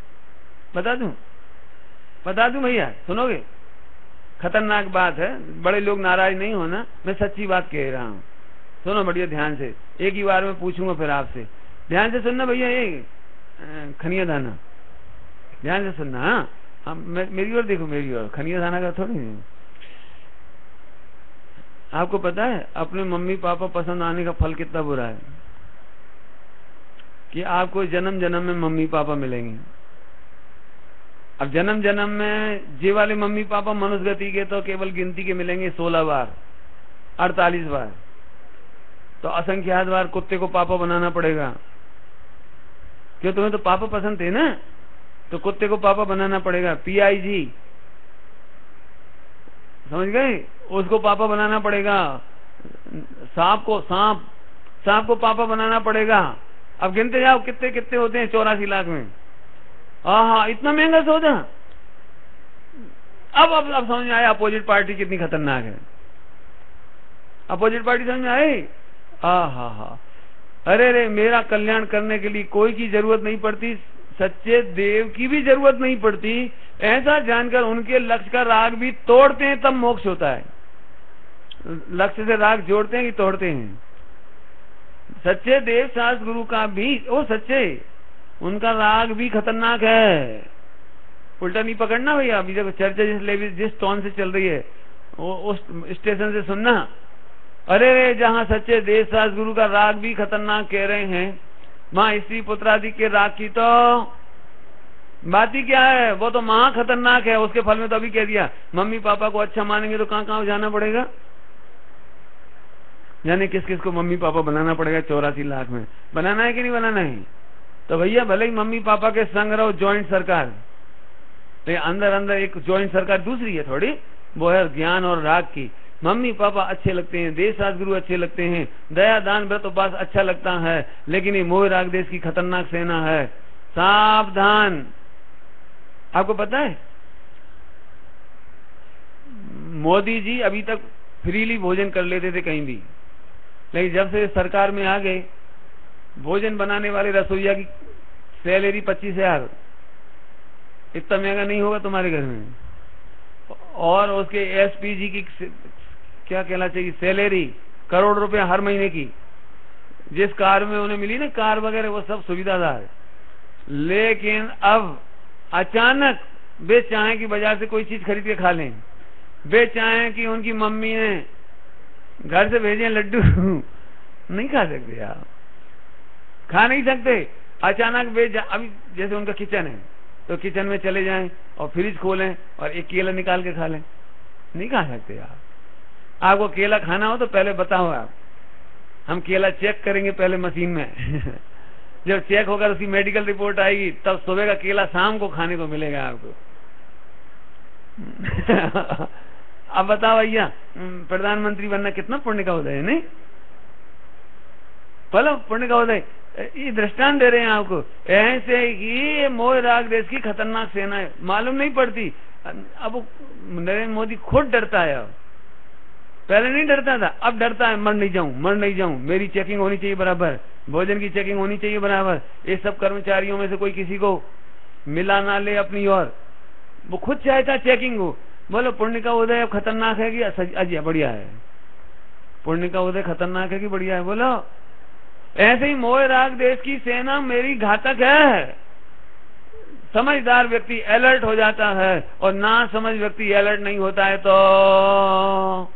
बता दूं भैया, सुनोगे? खतरनाक बात है, बड़े लोग नाराज नहीं होना, मैं सच्ची बात कह रहा हूँ। सुनो बढ़िया ध्यान से, एक ही बार में पूछूंगा फिर आपसे, ध्यान से सुनना भैया। ये खनिया दाना ध्यान से सुनना। हाँ, मेरी ओर देखो, मेरी ओर खनिया थाना का थोड़ी है। आपको पता है अपने मम्मी पापा पसंद आने का फल कितना बुरा है, कि आपको जन्म जन्म में मम्मी पापा मिलेंगे। अब जन्म जन्म में जे वाले मम्मी पापा मनुष्य गति के तो केवल गिनती के मिलेंगे 16 बार, 48 बार। तो असंख्यात बार कुत्ते को पापा बनाना पड़ेगा। क्यों, तुम्हें तो पापा पसंद थे ना, तो कुत्ते को पापा बनाना पड़ेगा। PIG, समझ गए, उसको पापा बनाना पड़ेगा। सांप को पापा बनाना पड़ेगा। अब गिनते जाओ कितने कितने होते हैं 84 लाख में। हाँ, इतना महंगा सौदा। अब समझ में आया अपोजिट पार्टी कितनी खतरनाक है। अपोजिट पार्टी समझ में आई। हाँ, अरे मेरा कल्याण करने के लिए कोई की जरूरत नहीं पड़ती, सच्चे देव की भी जरूरत नहीं पड़ती। ऐसा जानकर उनके लक्ष्य का राग भी तोड़ते हैं तब मोक्ष होता है। लक्ष्य से राग जोड़ते हैं कि तोड़ते हैं? सच्चे देव शास्त्र गुरु का भी, वो सच्चे, उनका राग भी खतरनाक है। उल्टा नहीं पकड़ना भैया। अभी जब चर्चा जिस टोन से चल रही है वो उस स्टेशन से सुनना। अरे जहाँ सच्चे देव शास्त्र गुरु का राग भी खतरनाक कह रहे हैं, वहां स्त्री पुत्र आदि के राग की तो बात ही क्या है, वो तो महा खतरनाक है। उसके फल में तो अभी कह दिया, मम्मी पापा को अच्छा मानेंगे तो कहाँ कहाँ जाना पड़ेगा, यानी किस किस को मम्मी पापा बनाना पड़ेगा 84 लाख में। बनाना है कि नहीं बनाना है? तो भैया भले ही मम्मी पापा के संग रहो ज्वाइंट सरकार, तो अंदर अंदर एक ज्वाइंट सरकार दूसरी है थोड़ी, वो है ज्ञान और राग की। मम्मी पापा अच्छे लगते हैं, देश शास्त्र गुरु अच्छे लगते हैं, दया दान व्रत उपास अच्छा लगता है, लेकिन ये मोह राग देश की खतरनाक सेना है। सावधान। आपको पता है मोदी जी अभी तक फ्रीली भोजन कर लेते थे कहीं भी, लेकिन जब से सरकार में आ गए, भोजन बनाने वाले रसोइया की सैलरी 25,000। इतना महंगा नहीं होगा तुम्हारे घर में। और उसके SPG की क्या कहना चाहिए सैलरी, करोड़ रुपए हर महीने की। जिस कार में उन्हें मिली ना कार वगैरह, वो सब सुविधादार। लेकिन अब अचानक वे चाहें कि बाजार से कोई चीज खरीद के खा लें, वे चाहें कि उनकी मम्मी ने घर से भेजे लड्डू नहीं खा सकते आप, खा नहीं सकते। अचानक वे अभी जैसे उनका किचन है तो किचन में चले जाएं और फ्रिज खोलें और एक केला निकाल के खा लें, नहीं खा सकते आप। आपको केला खाना हो तो पहले बताओ आप, हम केला चेक करेंगे पहले मशीन में जब चेक होकर उसकी मेडिकल रिपोर्ट आएगी तब सुबह का केला शाम को खाने को मिलेगा आपको अब बताओ भैया, प्रधानमंत्री बनना कितना पुण्य का उदय है, नहीं? बोलो पुण्य का उदय। ये दृष्टांत दे रहे हैं आपको। ऐसे ही मोह राग देश की खतरनाक सेना है, मालूम नहीं पड़ती। अब नरेंद्र मोदी खुद डरता है। अब पहले नहीं डरता था, अब डरता है, मर नहीं जाऊं, मेरी चेकिंग होनी चाहिए बराबर, भोजन की चेकिंग होनी चाहिए बराबर। ये सब कर्मचारियों में से कोई किसी को मिला ना ले अपनी ओर, वो खुद चाहता चेकिंग हो। बोलो पुण्य का उदय अब खतरनाक है कि अजय बढ़िया है? पुण्य का उदय खतरनाक है कि बढ़िया है? बोलो। ऐसे ही मोह राग देश की सेना मेरी घातक है। समझदार व्यक्ति अलर्ट हो जाता है और ना समझ व्यक्ति अलर्ट नहीं होता है तो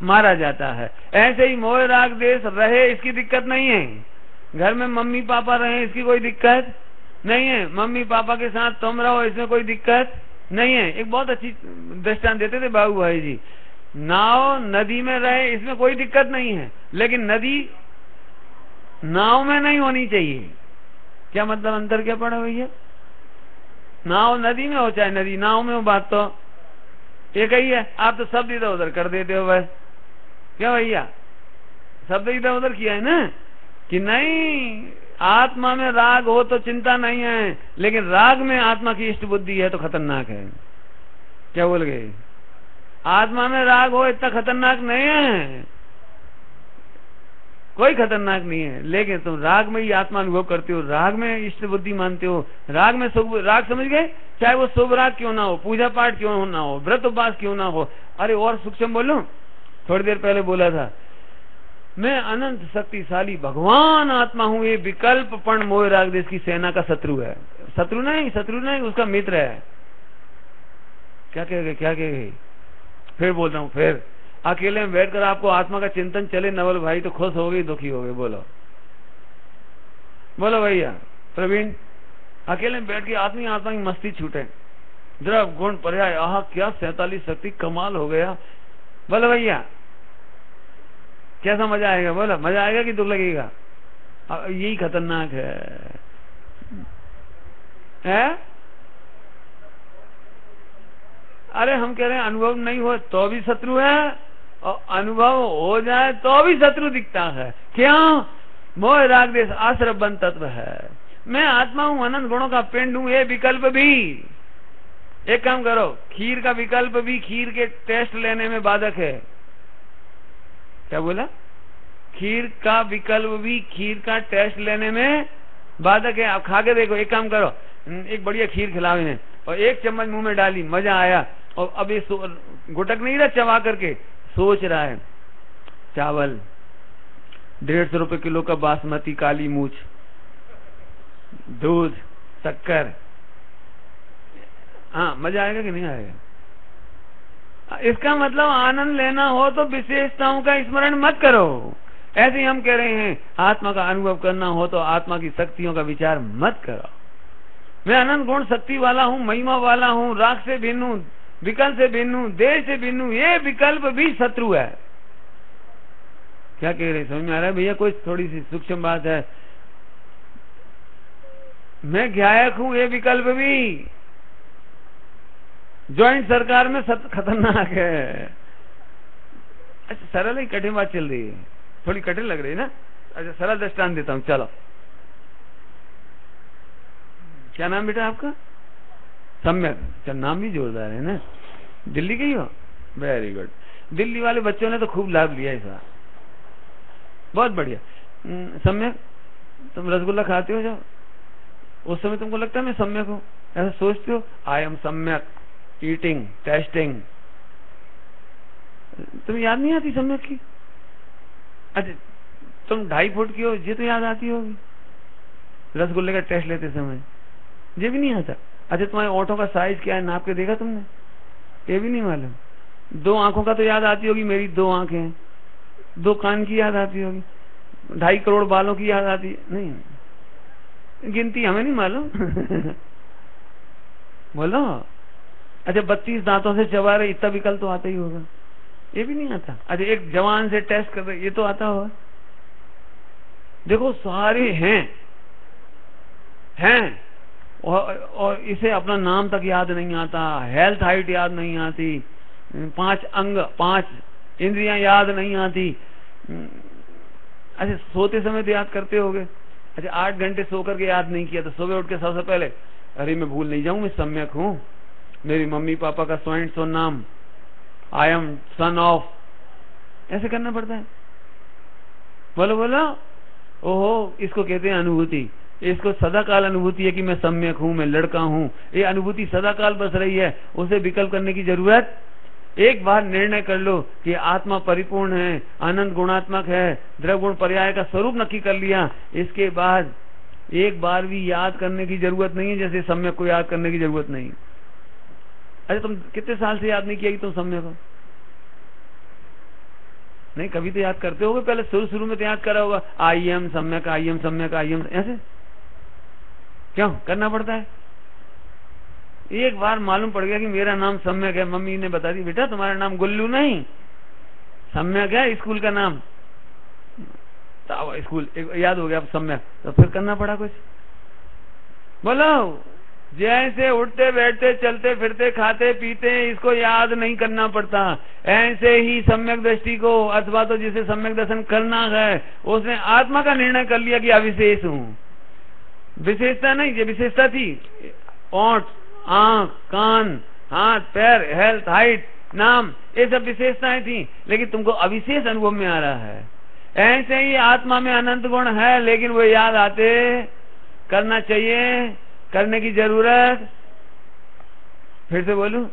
मारा जाता है। ऐसे ही मोह राग देश रहे, इसकी दिक्कत नहीं है। घर में मम्मी पापा रहे, इसकी कोई दिक्कत नहीं है। मम्मी पापा के साथ तुम रहो, इसमें कोई दिक्कत नहीं है। एक बहुत अच्छी दृष्टांत देते थे बाबू भाई जी, नाव नदी में रहे, इसमें कोई दिक्कत नहीं है, लेकिन नदी नाव में नहीं होनी चाहिए। क्या मतलब, अंतर क्या पड़ा भैया? नाव नदी में हो चाहे नदी नाव में हो, बात तो एक ही है। आप तो शब्द इधर उधर कर देते हो बस। क्या भैया, शब्द इधर उधर किया है ना कि नहीं, आत्मा में राग हो तो चिंता नहीं है, लेकिन राग में आत्मा की इष्ट बुद्धि है तो खतरनाक है। क्या बोल गए? आत्मा में राग हो इतना खतरनाक नहीं है, कोई खतरनाक नहीं है, लेकिन तुम राग में ही आत्मा अनुभव करते हो, राग में इष्ट बुद्धि मानते हो, राग में शुभ राग, समझ गए? चाहे वो शुभ राग क्यों ना हो, पूजा पाठ क्यों ना हो, व्रत उपवास क्यों ना हो। अरे और सूक्ष्म बोलूं, थोड़ी देर पहले बोला था, मैं अनंत शक्तिशाली भगवान आत्मा हूँ, ये विकल्पपण मोह राग देश की सेना का शत्रु है। शत्रु नहीं, उसका मित्र है। क्या कहेंगे? फिर बोल रहा हूँ, फिर अकेले में बैठकर आपको आत्मा का चिंतन चले नवल भाई, तो खुश हो गई दुखी हो गई? बोलो भैया प्रवीण, अकेले में बैठ के आत्मा की मस्ती छूटे, द्रव गुण पर्याय, आह क्या 47 शक्ति, कमाल हो गया। बोलो भैया कैसा मजा आएगा? बोलो मजा आएगा कि दुख लगेगा? यही खतरनाक है? अरे हम कह रहे हैं अनुभव नहीं हो तो भी शत्रु है, और अनुभव हो जाए तो भी शत्रु दिखता है। क्यों? मोह राग देश आश्रय बंध तत्व है। मैं आत्मा हूँ, अनंत गुणों का पिंड हूँ। ये विकल्प भी, एक काम करो, खीर का विकल्प भी खीर के टेस्ट लेने में बाधक है। क्या बोला? खीर का विकल्प भी खीर का टेस्ट लेने में बाधक है। आप खा के देखो, एक काम करो, एक बढ़िया खीर खिलाओ इन्हें, और एक चम्मच मुंह में डाली, मजा आया, और अब ये गुटक नहीं रहा चबा करके, सोच रहा है चावल 150 रुपए किलो का बासमती काली मूछ, दूध, शक्कर, हाँ मजा आएगा कि नहीं आएगा? इसका मतलब आनंद लेना हो तो विशेषताओं का स्मरण मत करो। ऐसे ही हम कह रहे हैं आत्मा का अनुभव करना हो तो आत्मा की शक्तियों का विचार मत करो। मैं अनंत गुण शक्ति वाला हूँ, महिमा वाला हूँ, राग से भिन्न हूँ, विकल्प से भिन्न हूँ, देह से भिन्न हूँ, ये विकल्प भी शत्रु है। क्या कह रहे, समझ में आ रहा है भैया? कोई थोड़ी सी सूक्ष्म बात है। मैं गायक हूँ, ये विकल्प भी ज्वाइंट सरकार में खतरनाक है। अच्छा सरल ही कठिन बात चल रही है, थोड़ी कठिन लग रही है ना? अच्छा सरल दृष्टांत देता हूँ, चलो। क्या नाम बेटा आपका? सम्यक। चल नाम भी जोरदार है ना। दिल्ली के ही हो? Very good. दिल्ली वाले बच्चों ने तो खूब लाभ लिया इस बार, बहुत बढ़िया। सम्यक, तुम रसगुल्ला खाते हो जब, उस समय तुमको लगता है मैं सम्यक हूँ? ऐसा सोचते हो? आई एम सम्यक ईटिंग टेस्टिंग। तुम्हें याद नहीं आती सम्यक की? अच्छा तुम 2.5 फुट की हो, ये तो याद आती होगी रसगुल्ले का टेस्ट लेते समय? ये भी नहीं आता? अच्छा तुम्हारे ओठों का साइज क्या है, नाप के देखा तुमने? ये भी नहीं मालूम? 2 आंखों का तो याद आती होगी, मेरी 2 आंखें हैं। 2 कान की याद आती होगी, 2.5 करोड़ बालों की याद आती नहीं? गिनती हमें नहीं मालूम। बोलो। अच्छा 32 दांतों से चबा रहे, इतना विकल्प तो आता ही होगा, ये भी नहीं आता? अच्छा एक जवान से टेस्ट कर रहे, ये तो आता होगा। देखो सारे हैं और इसे अपना नाम तक याद नहीं आता, हेल्थ हाइट याद नहीं आती, 5 अंग 5 इंद्रियां याद नहीं आती। अच्छा सोते समय तो याद करते होगे। अच्छा 8 घंटे सो करके याद नहीं किया तो सुबह उठ के सबसे पहले अरे मैं भूल नहीं जाऊं, मैं सम्यक हूं, मेरी मम्मी पापा का सो नाम, आई एम सन ऑफ, ऐसे करना पड़ता है। बोलो बोलो। ओहो, इसको कहते हैं अनुभूति। इसको सदाकाल अनुभूति है कि मैं सम्यक हूं, मैं लड़का हूं। ये अनुभूति सदाकाल बस रही है, उसे विकल्प करने की जरूरत। एक बार निर्णय कर लो कि आत्मा परिपूर्ण है, अनंत गुणात्मक है, द्रव्य गुण पर्याय का स्वरूप नक्की कर लिया, इसके बाद एक बार भी याद करने की जरूरत नहीं है, जैसे सम्यक को याद करने की जरूरत नहीं। अरे तुम कितने साल से याद नहीं किया कि तुम सम्यक हो? नहीं कभी तो याद करते होगे, पहले शुरू में तो याद करा होगा, आई एम सम्यक, आई एम सम्यक, आई एम, ऐसे क्यों करना पड़ता है? एक बार मालूम पड़ गया कि मेरा नाम सम्यक है, मम्मी ने बता दी बेटा तुम्हारा नाम गुल्लू नहीं सम्यक है, स्कूल का नाम, तो स्कूल याद हो गया सम्यक, तो फिर करना पड़ा कुछ। बोलो। जैसे उठते बैठते चलते फिरते खाते पीते इसको याद नहीं करना पड़ता, ऐसे ही सम्यक दृष्टि को अथवा तो जिसे सम्यक दर्शन करना है उसने आत्मा का निर्णय कर लिया कि अविशेष हूँ। विशेषता नहीं, ये विशेषता थी, ओंठ, आंख, कान, हाथ, पैर, हेल्थ, हाइट, नाम, ये सब विशेषताएं थी, लेकिन तुमको अविशेष अनुभव में आ रहा है। ऐसे ही आत्मा में अनंत गुण है, लेकिन वो याद आते, करना चाहिए, करने की जरूरत। फिर से बोलूं,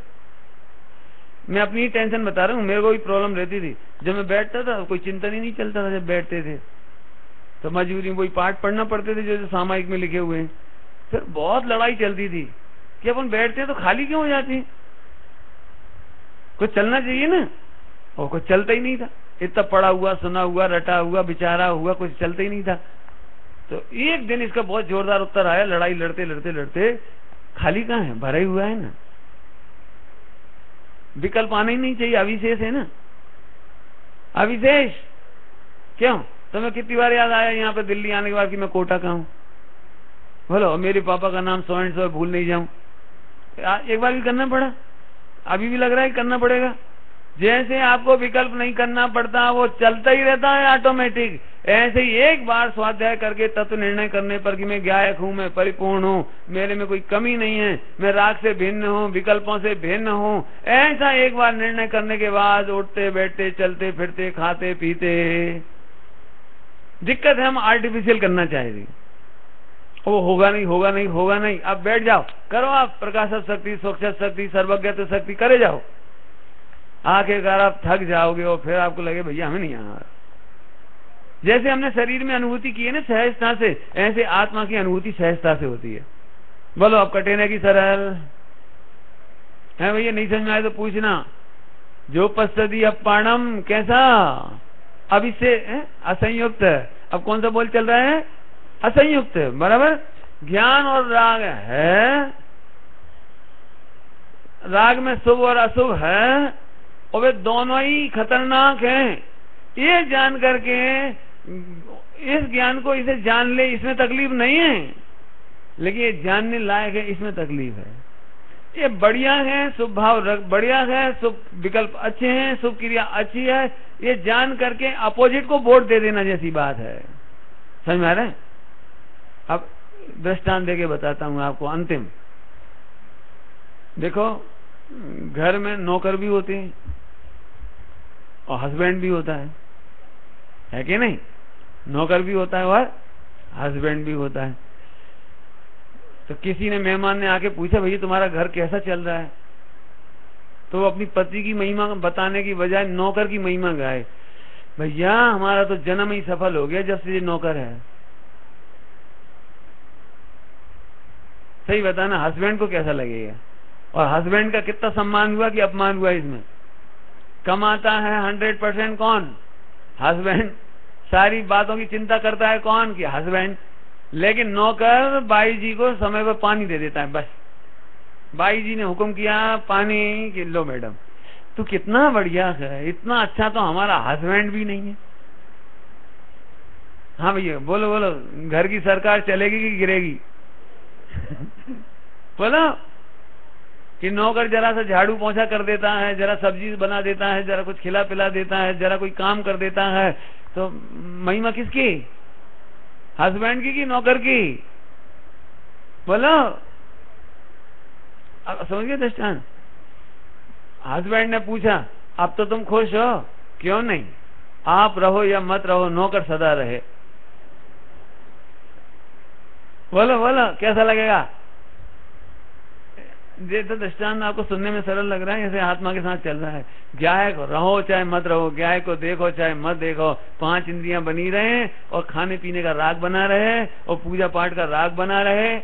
मैं अपनी ही टेंशन बता रहा हूँ, मेरे को भी प्रॉब्लम रहती थी। जब मैं बैठता था कोई चिंतन ही नहीं चलता था, जब बैठते थे तो मजबूरी वही पाठ पढ़ना पड़ते थे जो सामायिक में लिखे हुए हैं। फिर बहुत लड़ाई चलती थी कि अपन बैठते हैं तो खाली क्यों हो जाती है, कुछ चलना चाहिए ना, और कुछ चलता ही नहीं था। इतना पढ़ा हुआ, सुना हुआ, रटा हुआ, विचारा हुआ, कुछ चलता ही नहीं था। तो एक दिन इसका बहुत जोरदार उत्तर आया, लड़ाई लड़ते लड़ते लड़ते खाली कहाँ है, भरा ही हुआ है ना, विकल्प आना ही नहीं चाहिए, अविशेष है ना, अविशेष। क्यों तुम्हें कितनी बार याद आया यहाँ पे दिल्ली आने के बाद कि मैं कोटा का हूँ, बोलो मेरे पापा का नाम सो एंड सो, भूल नहीं जाऊं। एक बार भी करना पड़ा, अभी भी लग रहा है करना पड़ेगा। जैसे आपको विकल्प नहीं करना पड़ता, वो चलता ही रहता है ऑटोमेटिक, ऐसे ही एक बार स्वाध्याय करके तत्व निर्णय करने पर कि मैं गायक हूँ, मैं परिपूर्ण हूँ, मेरे में कोई कमी नहीं है, मैं राग से भिन्न हूँ, विकल्पों से भिन्न हूँ, ऐसा एक बार निर्णय करने के बाद उठते बैठते चलते फिरते खाते पीते, दिक्कत है हम आर्टिफिशियल करना चाहेंगे, वो होगा नहीं होगा नहीं होगा नहीं। अब बैठ जाओ, करो आप प्रकाशक शक्ति, स्वच्छत शक्ति, सर्वज्ञत्व शक्ति करे जाओ, आखिरकार आप थक जाओगे और फिर आपको लगे भैया हमें नहीं आना। जैसे हमने शरीर में अनुभूति की है ना सहजता से, ऐसे आत्मा की अनुभूति सहजता से होती है। बोलो अब कटे की सरल है भैया, नहीं समझ में आए तो पूछना। जो पश्चदी अपाणम कैसा, अब इससे असंयुक्त, अब कौन सा बोल चल रहा है, असंयुक्त, बराबर। ज्ञान और राग है, राग में शुभ और अशुभ है, और वे दोनों ही खतरनाक हैं। ये जान करके इस ज्ञान को इसे जान ले, इसमें तकलीफ नहीं है, लेकिन ये जानने लायक है, इसमें तकलीफ है। ये बढ़िया है, शुभ भाव बढ़िया है, शुभ विकल्प अच्छे हैं, शुभ क्रिया अच्छी है, ये जान करके अपोजिट को वोट दे देना जैसी बात है। समझ में आ रहा है? अब दृष्टांत देके बताता हूं आपको अंतिम। देखो घर में नौकर भी होते हैं और हस्बैंड भी होता है कि नहीं? नौकर भी होता है और हस्बैंड भी होता है। तो किसी ने मेहमान ने आके पूछा भैया तुम्हारा घर कैसा चल रहा है, तो वो अपनी पति की महिमा बताने की बजाय नौकर की महिमा गाए, भैया हमारा तो जन्म ही सफल हो गया जब से ये नौकर है। सही बताना, हस्बैंड को कैसा लगेगा? और हस्बैंड का कितना सम्मान हुआ कि अपमान हुआ इसमें? कमाता है 100% कौन? हस्बैंड। सारी बातों की चिंता करता है कौन? कि हस्बैंड। लेकिन नौकर बाई जी को समय पर पानी दे देता है, बस बाई जी ने हुक्म किया पानी कि लो मैडम। तो कितना बढ़िया है, इतना अच्छा तो हमारा हस्बैंड भी नहीं है। हाँ भैया बोलो बोलो, घर की सरकार चलेगी कि गिरेगी? बोलो कि नौकर जरा सा झाड़ू पोंछा कर देता है, जरा सब्जी बना देता है, जरा कुछ खिला पिला देता है, जरा कोई काम कर देता है, तो महिमा किसकी? हस्बैंड की कि नौकर की? बोलो। अब समझ गए दृष्टांत? हस्बैंड ने पूछा अब तो तुम खुश हो? क्यों नहीं, आप रहो या मत रहो, नौकर सदा रहे। बोलो बोलो कैसा लगेगा? ये तो दृष्टांत आपको सुनने में सरल लग रहा है, ऐसे आत्मा के साथ चल रहा है। गायक रहो चाहे मत रहो, गायक को देखो चाहे मत देखो, 5 इंद्रियां बनी रहे और खाने पीने का राग बना रहे और पूजा पाठ का राग बना रहे,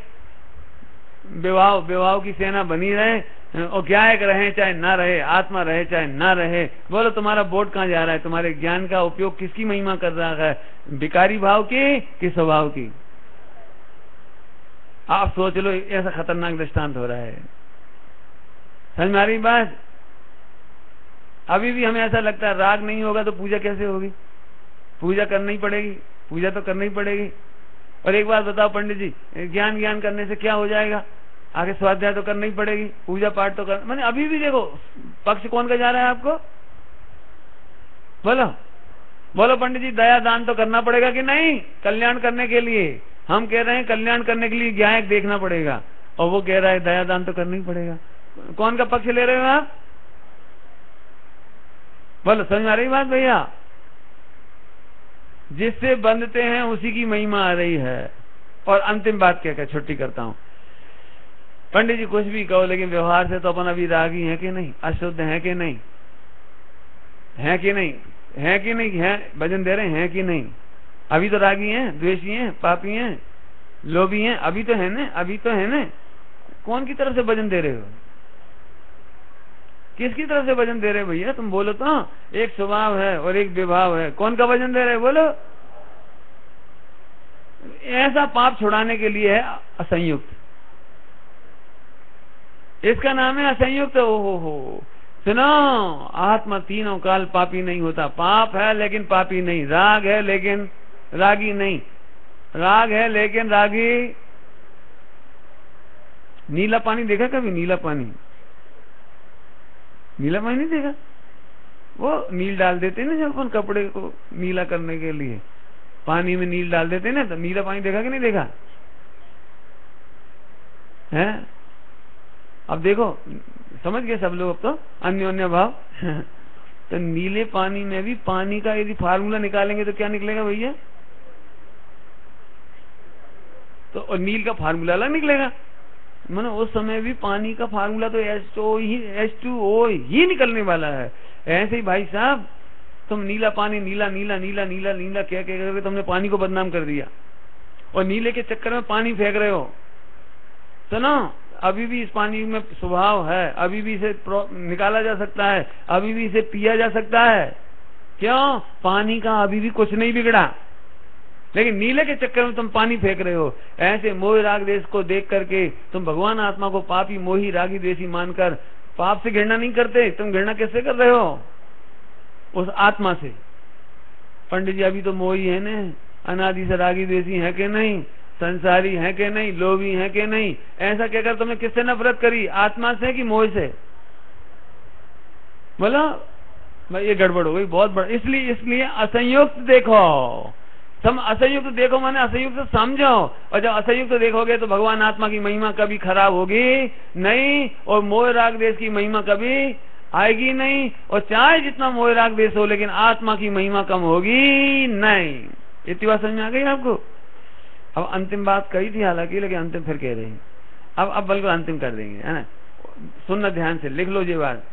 विवाह की सेना बनी रहे और गायक रहे चाहे ना रहे, आत्मा रहे चाहे ना रहे। बोलो तुम्हारा वोट कहाँ जा रहा है? तुम्हारे ज्ञान का उपयोग किसकी महिमा कर रहा है, विकारी भाव की कि स्वभाव की? आप सोच लो, ऐसा खतरनाक दृष्टांत हो रहा है। समझ में आ रही बात? अभी भी हमें ऐसा लगता है राग नहीं होगा तो पूजा कैसे होगी? पूजा करनी पड़ेगी, पूजा तो करनी पड़ेगी। और एक बात बताओ पंडित जी, ज्ञान करने से क्या हो जाएगा? आगे स्वाध्याय तो करनी पड़ेगी, पूजा पाठ तो कर, मैंने अभी भी देखो पक्ष कौन का जा रहा है आपको? बोलो बोलो पंडित जी, दया दान तो करना पड़ेगा कि नहीं? कल्याण करने के लिए हम कह रहे हैं, कल्याण करने के लिए गायक देखना पड़ेगा, और वो कह रहा है दया दान तो करना ही पड़ेगा। कौन का पक्ष ले रहे हो आप? बोलो समझ आ रही बात भैया? जिससे बंधते हैं उसी की महिमा आ रही है। और अंतिम बात कहकर छुट्टी करता हूं। पंडित जी कुछ भी कहो, लेकिन व्यवहार से तो अपन अभी रागी है कि नहीं, अशुद्ध है कि नहीं, है कि नहीं, है कि नहीं, है भजन दे रहे हैं कि नहीं, अभी तो रागी हैं, द्वेषी हैं, पापी हैं, लोभी हैं, अभी तो है ना, अभी तो है ना। कौन की तरफ से भजन दे रहे हो, किसकी तरफ से भजन दे रहे हो भैया, तुम बोलो तो। एक स्वभाव है और एक विभाव है, कौन का भजन दे रहे हो बोलो। ऐसा पाप छुड़ाने के लिए है असंयुक्त, इसका नाम है असंयुक्त। हो सुनो, आत्मा तीनों काल पापी नहीं होता, पाप है लेकिन पापी नहीं, राग है लेकिन रागी नहीं, राग है लेकिन रागी। नीला पानी देखा कभी, नीला पानी, नीला पानी नहीं देखा, वो नील डाल देते ना जब अपन कपड़े को नीला करने के लिए पानी में नील डाल देते ना, तो नीला पानी देखा कि नहीं देखा है। अब देखो समझ गए सब लोग, अब तो अन्योन्य भाव। तो नीले पानी में भी पानी का यदि फार्मूला निकालेंगे तो क्या निकलेगा भैया, तो और नील का फार्मूला अलग निकलेगा। मानो उस समय भी पानी का फार्मूला तो H2O ही निकलने वाला है। ऐसे ही भाई साहब, तुम नीला पानी, नीला नीला नीला नीला नीला क्या क्या करके तुमने पानी को बदनाम कर दिया, और नीले के चक्कर में पानी फेंक रहे हो। तो ना अभी भी इस पानी में स्वभाव है, अभी भी इसे निकाला जा सकता है, अभी भी इसे पिया जा सकता है। क्यों, पानी का अभी भी कुछ नहीं बिगड़ा, लेकिन नीले के चक्कर में तुम पानी फेंक रहे हो। ऐसे मोह राग देश को देख करके तुम भगवान आत्मा को पापी मोही रागी द्वेषी मानकर पाप से घृणा नहीं करते, तुम घृणा कैसे कर रहे हो उस आत्मा से। पंडित जी अभी तो मोही है न, अनादि से रागी द्वेषी है कि नहीं, संसारी है कि नहीं, लोभी है कि नहीं। ऐसा कहकर तुमने किससे नफरत करी, आत्मा से कि मोह से, बोलो भाई ये गड़बड़ हो गई बहुत बड़ा। इसलिए असंयुक्त देखो, तुम असंयुक्त देखो माने असंयुक्त समझो, और जब असंयुक्त देखोगे तो भगवान आत्मा की महिमा कभी खराब होगी नहीं, और मोह राग देश की महिमा कभी आएगी नहीं। और चाहे जितना मोह राग देश हो, लेकिन आत्मा की महिमा कम होगी नहीं। इतनी बात समझ में आ गई आपको। अब अंतिम बात कही थी हालांकि, लेकिन अंतिम फिर कह रहे हैं। अब बिल्कुल अंतिम कर देंगे, है ना। सुनना ध्यान से, लिख लो ये बात।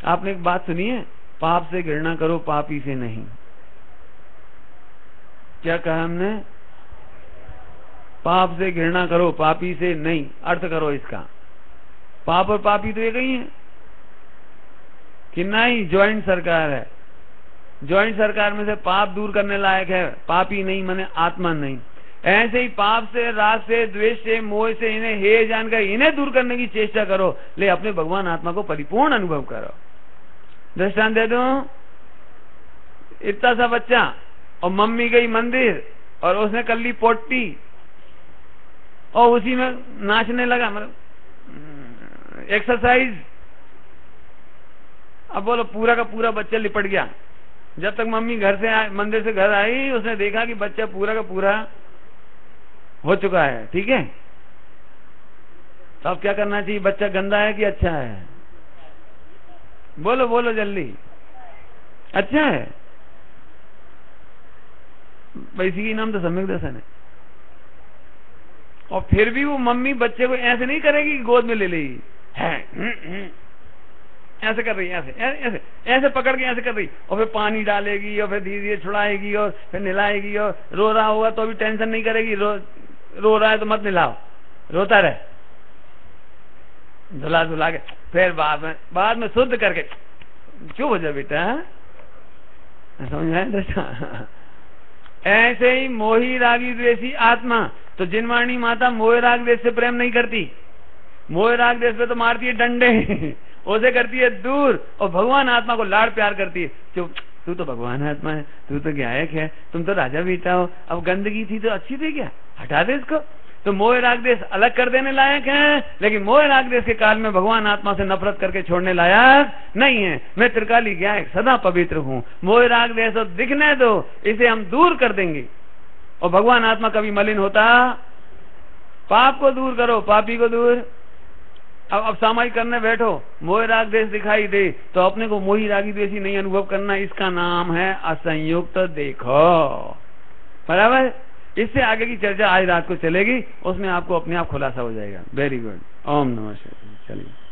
आपने एक बात सुनी है, पाप से घृणा करो पापी से नहीं। क्या कहा हमने, पाप से घृणा करो पापी से नहीं। अर्थ करो इसका, पाप और पापी तो एक ही है कि नहीं। ज्वाइंट सरकार है, ज्वाइंट सरकार में से पाप दूर करने लायक है, पापी नहीं माने आत्मा नहीं। ऐसे ही पाप से, राग से, द्वेष से, मोह से इन्हें हे जानकर इन्हें दूर करने की चेष्टा करो, ले अपने भगवान आत्मा को परिपूर्ण अनुभव करो। दृष्टांत दे दूं, इतना सा बच्चा और मम्मी गई मंदिर और उसने कर ली पोटी और उसी में नाचने लगा, मतलब एक्सरसाइज। अब बोलो पूरा का पूरा बच्चा लिपट गया। जब तक मम्मी घर से मंदिर से घर आई, उसने देखा कि बच्चा पूरा का पूरा हो चुका है, ठीक है। तो अब क्या करना चाहिए, बच्चा गंदा है कि अच्छा है, बोलो बोलो जल्दी, अच्छा है। इसी की नाम तो सम्यक दर्शन है। और फिर भी वो मम्मी बच्चे को ऐसे नहीं करेगी कि गोद में ले लेगी, ऐसे कर रही, ऐसे ऐसे ऐसे पकड़ के ऐसे कर रही, और फिर पानी डालेगी और फिर धीरे धीरे छुड़ाएगी और फिर नहलाएगी, और रो रहा होगा तो भी टेंशन नहीं करेगी, रो रहा है तो मत नहलाओ, रोता रहे, धुला धुला के फिर बाद में शुद्ध करके चुप हो जाए बेटा, समझ आए दृष्टा। ऐसे ही मोही रागी द्वेषी आत्मा, तो जिनवाणी माता मोह राग द्वेष से प्रेम नहीं करती, मोह राग द्वेष पे तो मारती है डंडे, उसे करती है दूर, और भगवान आत्मा को लाड़ प्यार करती है। चुप, तू तो भगवान आत्मा है, तू तो गायक है, तुम तो राजा बेटा हो, अब गंदगी थी तो अच्छी थी क्या, हटा दे इसको। तो मोह राग देश अलग कर देने लायक है, लेकिन मोह राग देश के काल में भगवान आत्मा से नफरत करके छोड़ने लायक नहीं है। मैं त्रिकाली गायक सदा पवित्र हूँ, मोह राग देश तो दिखने दो, इसे हम दूर कर देंगे। और भगवान आत्मा कभी मलिन होता, पाप को दूर करो पापी को दूर। अब सामायिक करने बैठो, मोह राग देश दिखाई दे तो अपने को मोही रागी देशी नहीं अनुभव करना, इसका नाम है असंयुक्त देखो, बराबर। इससे आगे की चर्चा आज रात को चलेगी, उसमें आपको अपने आप खुलासा हो जाएगा। Very good. ओम नमः शिवाय। चलिए।